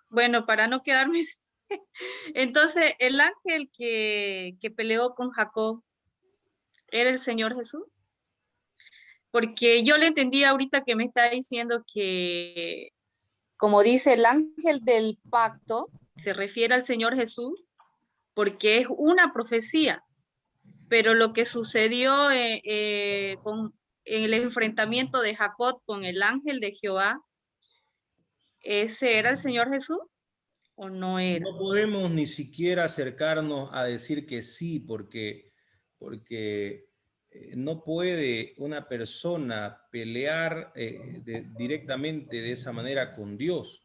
Bueno, para no quedarme... Entonces, el ángel que peleó con Jacob, ¿era el Señor Jesús? Porque yo le entendí ahorita que me está diciendo que, como dice el ángel del pacto, se refiere al Señor Jesús, porque es una profecía. Pero lo que sucedió en el enfrentamiento de Jacob con el ángel de Jehová, ¿ese era el Señor Jesús o no era? No podemos ni siquiera acercarnos a decir que sí, porque no puede una persona pelear directamente de esa manera con Dios.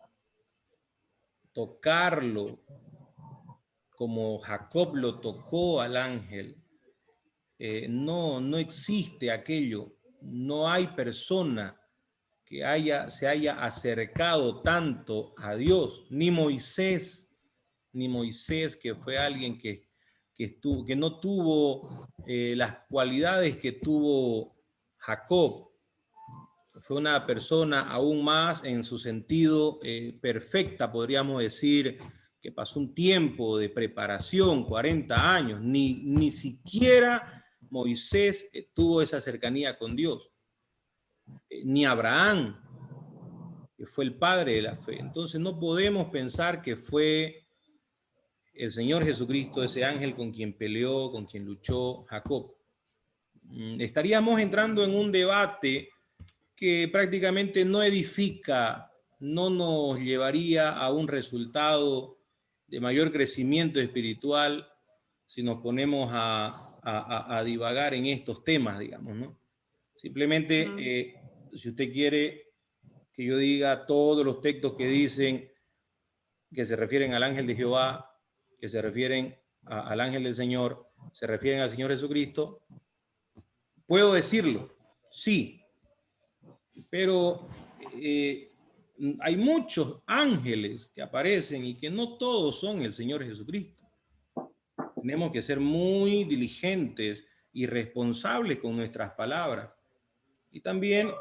Tocarlo como Jacob lo tocó al ángel. No existe aquello. No hay persona que se haya acercado tanto a Dios, ni Moisés, que fue alguien que no tuvo las cualidades que tuvo Jacob. Fue una persona aún más en su sentido perfecta, podríamos decir, que pasó un tiempo de preparación, 40 años, ni siquiera Moisés tuvo esa cercanía con Dios, ni Abraham, que fue el padre de la fe. Entonces no podemos pensar que fue el Señor Jesucristo ese ángel con quien peleó, con quien luchó Jacob. Estaríamos entrando en un debate que prácticamente no edifica, no nos llevaría a un resultado de mayor crecimiento espiritual si nos ponemos a divagar en estos temas, digamos, ¿no? Simplemente, si usted quiere que yo diga todos los textos que dicen que se refieren al ángel de Jehová, que se refieren al ángel del Señor, se refieren al Señor Jesucristo, puedo decirlo, sí, pero hay muchos ángeles que aparecen y que no todos son el Señor Jesucristo. Tenemos que ser muy diligentes y responsables con nuestras palabras. Y también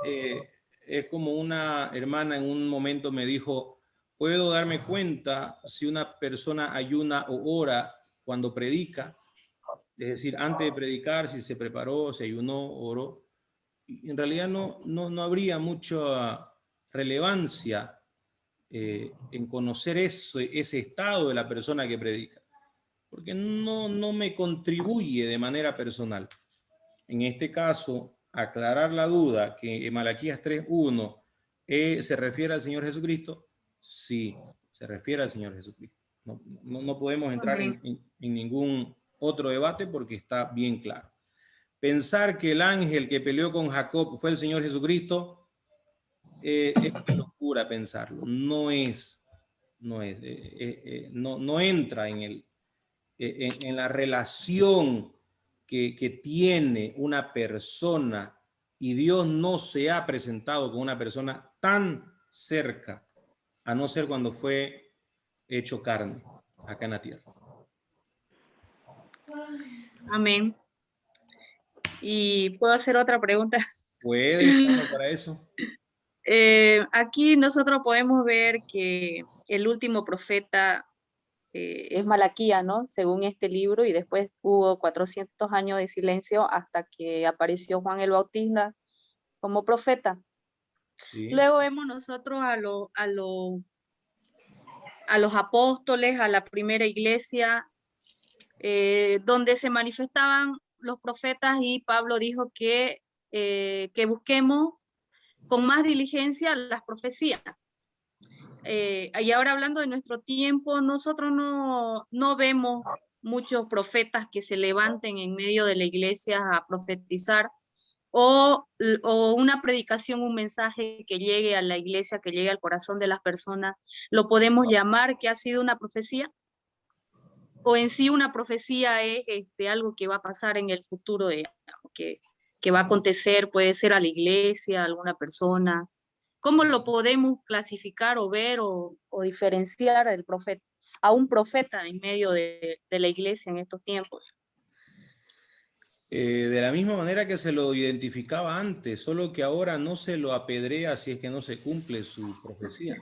es como una hermana en un momento me dijo, ¿puedo darme cuenta si una persona ayuna o ora cuando predica? Es decir, antes de predicar, si se preparó, se ayunó, oró. Y en realidad no habría mucha relevancia en conocer ese estado de la persona que predica, porque no me contribuye de manera personal. En este caso, aclarar la duda que en Malaquías 3:1 se refiere al Señor Jesucristo, sí, se refiere al Señor Jesucristo. No podemos entrar en ningún otro debate porque está bien claro. Pensar que el ángel que peleó con Jacob fue el Señor Jesucristo es una locura pensarlo. No entra en la relación que tiene una persona, y Dios no se ha presentado con una persona tan cerca, a no ser cuando fue hecho carne acá en la tierra. Amén. ¿Y puedo hacer otra pregunta? Puede, estamos para eso. Aquí nosotros podemos ver que el último profeta es Malaquía, ¿no? Según este libro, y después hubo 400 años de silencio hasta que apareció Juan el Bautista como profeta. Sí. Luego vemos nosotros a los apóstoles, a la primera iglesia, donde se manifestaban los profetas, y Pablo dijo que busquemos con más diligencia las profecías. Y ahora hablando de nuestro tiempo, nosotros no vemos muchos profetas que se levanten en medio de la iglesia a profetizar, o una predicación, un mensaje que llegue a la iglesia, que llegue al corazón de las personas, lo podemos llamar que ha sido una profecía. O en sí una profecía es algo que va a pasar en el futuro, que va a acontecer, puede ser a la iglesia, a alguna persona. ¿Cómo lo podemos clasificar o ver o diferenciar a un profeta en medio de la iglesia en estos tiempos? De la misma manera que se lo identificaba antes, solo que ahora no se lo apedrea si es que no se cumple su profecía.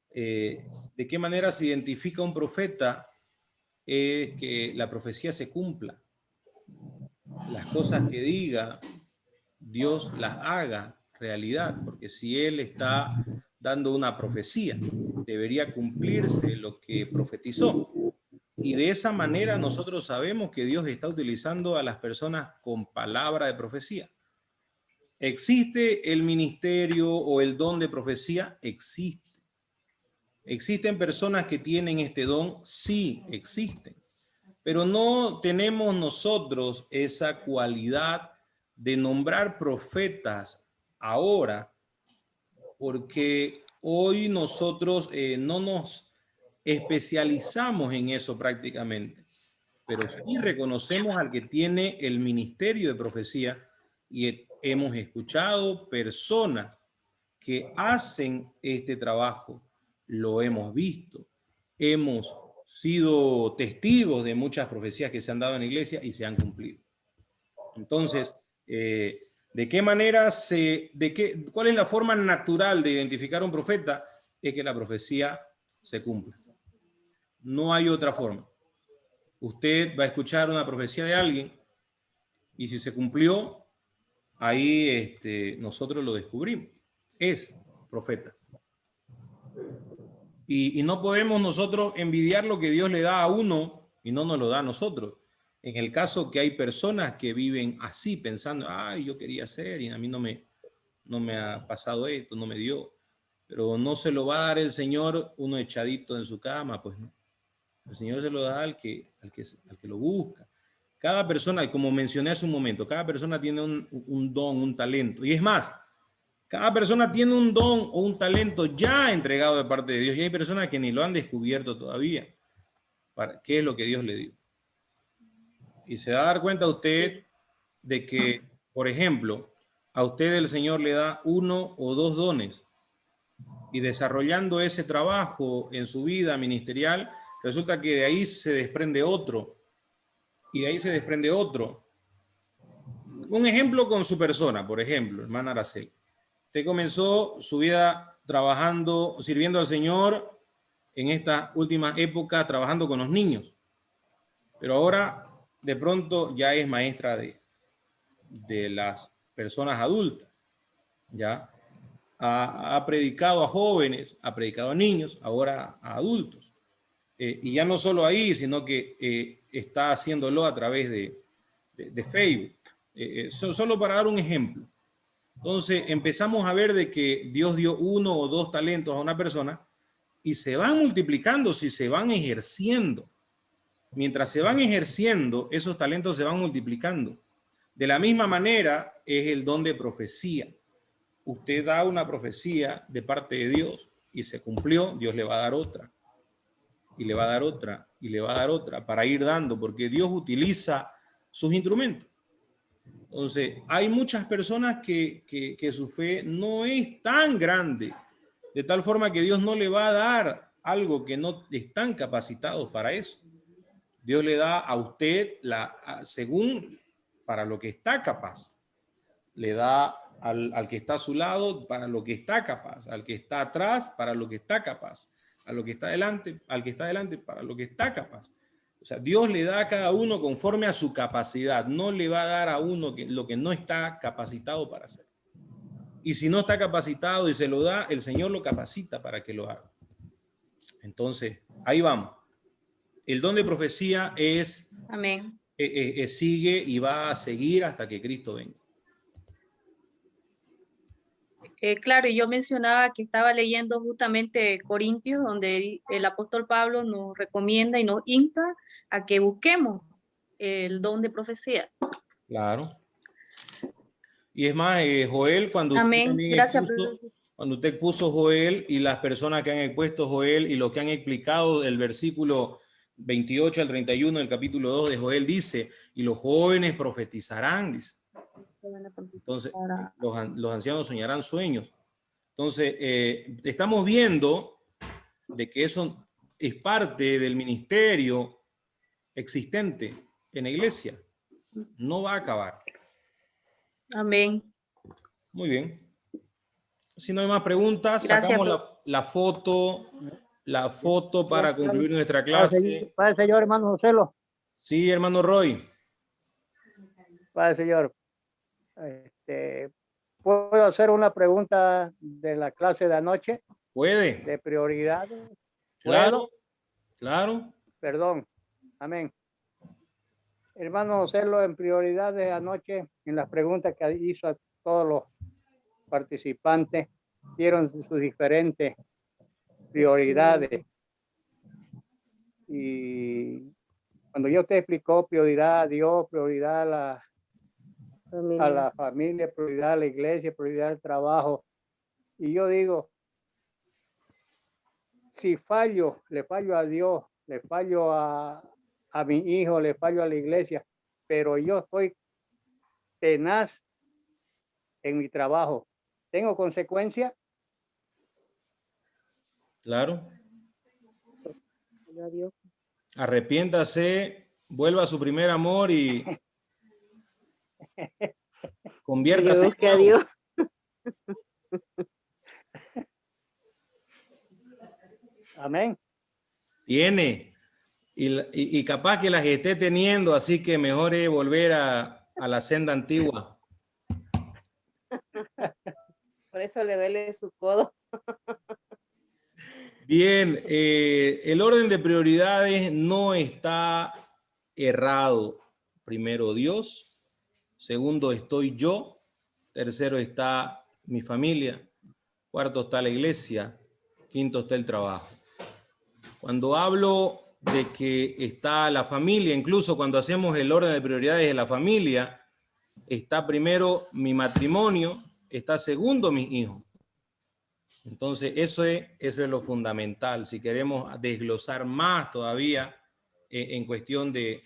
¿De qué manera se identifica un profeta? Que la profecía se cumpla. Las cosas que diga, Dios las haga realidad, porque si Él está dando una profecía, debería cumplirse lo que profetizó. Y de esa manera nosotros sabemos que Dios está utilizando a las personas con palabra de profecía. ¿Existe el ministerio o el don de profecía? Existe. ¿Existen personas que tienen este don? Sí, existen. Pero no tenemos nosotros esa cualidad de nombrar profetas ahora, porque hoy nosotros no nos especializamos en eso prácticamente, pero sí reconocemos al que tiene el ministerio de profecía, y hemos escuchado personas que hacen este trabajo, lo hemos visto, hemos sido testigos de muchas profecías que se han dado en la iglesia y se han cumplido. Entonces, ¿de qué manera cuál es la forma natural de identificar a un profeta? Es que la profecía se cumpla. No hay otra forma. Usted va a escuchar una profecía de alguien y si se cumplió, ahí nosotros lo descubrimos. Es profeta. Y no podemos nosotros envidiar lo que Dios le da a uno y no nos lo da a nosotros. En el caso que hay personas que viven así, pensando, ay, yo quería hacer y a mí no me ha pasado esto, no me dio. Pero no se lo va a dar el Señor uno echadito en su cama, pues no. El Señor se lo da al que lo busca. Cada persona, como mencioné hace un momento, cada persona tiene un don, un talento. Y es más, cada persona tiene un don o un talento ya entregado de parte de Dios. Y hay personas que ni lo han descubierto todavía. ¿Qué es lo que Dios le dio? Y se va a dar cuenta usted de que, por ejemplo, a usted el Señor le da 1 o 2 dones. Y desarrollando ese trabajo en su vida ministerial, resulta que de ahí se desprende otro. Y de ahí se desprende otro. Un ejemplo con su persona, por ejemplo, hermana Araceli. Usted comenzó su vida trabajando, sirviendo al Señor en esta última época, trabajando con los niños. Pero ahora, de pronto, ya es maestra de las personas adultas. Ya ha predicado a jóvenes, ha predicado a niños, ahora a adultos. Y ya no solo ahí, sino que está haciéndolo a través de Facebook. Solo para dar un ejemplo. Entonces empezamos a ver de que Dios dio 1 o 2 talentos a una persona y se van multiplicando si se van ejerciendo. Mientras se van ejerciendo, esos talentos se van multiplicando. De la misma manera es el don de profecía. Usted da una profecía de parte de Dios y se cumplió, Dios le va a dar otra. Y le va a dar otra, y le va a dar otra, para ir dando, porque Dios utiliza sus instrumentos. Entonces, hay muchas personas que su fe no es tan grande, de tal forma que Dios no le va a dar algo que no están capacitados para eso. Dios le da a usted, según para lo que está capaz. Le da al que está a su lado para lo que está capaz, al que está atrás para lo que está capaz, a lo que está adelante, al que está adelante para lo que está capaz. O sea, Dios le da a cada uno conforme a su capacidad. No le va a dar a uno lo que no está capacitado para hacer. Y si no está capacitado y se lo da, el Señor lo capacita para que lo haga. Entonces, ahí vamos. El don de profecía es... Amén. Sigue y va a seguir hasta que Cristo venga. Claro, y yo mencionaba que estaba leyendo justamente Corintios, donde el apóstol Pablo nos recomienda y nos insta a que busquemos el don de profecía. Claro. Y es más, Joel, cuando Amén. Gracias. Cuando usted puso Joel y las personas que han expuesto Joel y lo que han explicado el versículo 28 al 31 del capítulo 2 de Joel dice, y los jóvenes profetizarán, dice. Entonces, los ancianos soñarán sueños. Entonces, estamos viendo de que eso es parte del ministerio existente en la iglesia. No va a acabar. Amén. Muy bien. Si no hay más preguntas, Gracias, sacamos la foto para concluir nuestra clase. Para el señor hermano Joselo. Sí, hermano Roy. Para el señor. ¿Puedo hacer una pregunta de la clase de anoche? Puede. De prioridades. Claro, claro. Perdón. Amén. Hermano Joselo, en prioridades anoche, en las preguntas que hizo a todos los participantes, dieron sus diferentes prioridades. Y cuando yo te explicó prioridad a Dios, prioridad a la familia, prioridad a la iglesia, prioridad al trabajo. Y yo digo, si fallo, le fallo a Dios, le fallo a mi hijo, le fallo a la iglesia, pero yo estoy tenaz en mi trabajo, ¿tengo consecuencia? Claro. Adiós. Arrepiéntase, vuelva a su primer amor y conviértase Que en a nuevo. Dios. Amén. Tiene. Y capaz que las esté teniendo, así que mejor es volver a la senda antigua. Por eso le duele su codo. Bien, el orden de prioridades no está errado. Primero Dios, segundo estoy yo, tercero está mi familia, cuarto está la iglesia, quinto está el trabajo. Cuando hablo de que está la familia, incluso cuando hacemos el orden de prioridades de la familia, está primero mi matrimonio, está segundo mis hijos. Entonces, eso es lo fundamental. Si queremos desglosar más todavía en cuestión de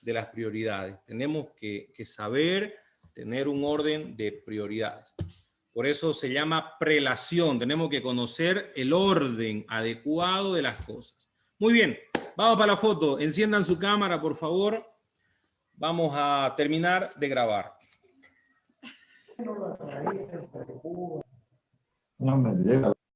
las prioridades, tenemos que saber tener un orden de prioridades. Por eso se llama prelación. Tenemos que conocer el orden adecuado de las cosas. Muy bien, vamos para la foto. Enciendan su cámara, por favor. Vamos a terminar de grabar. No me llega.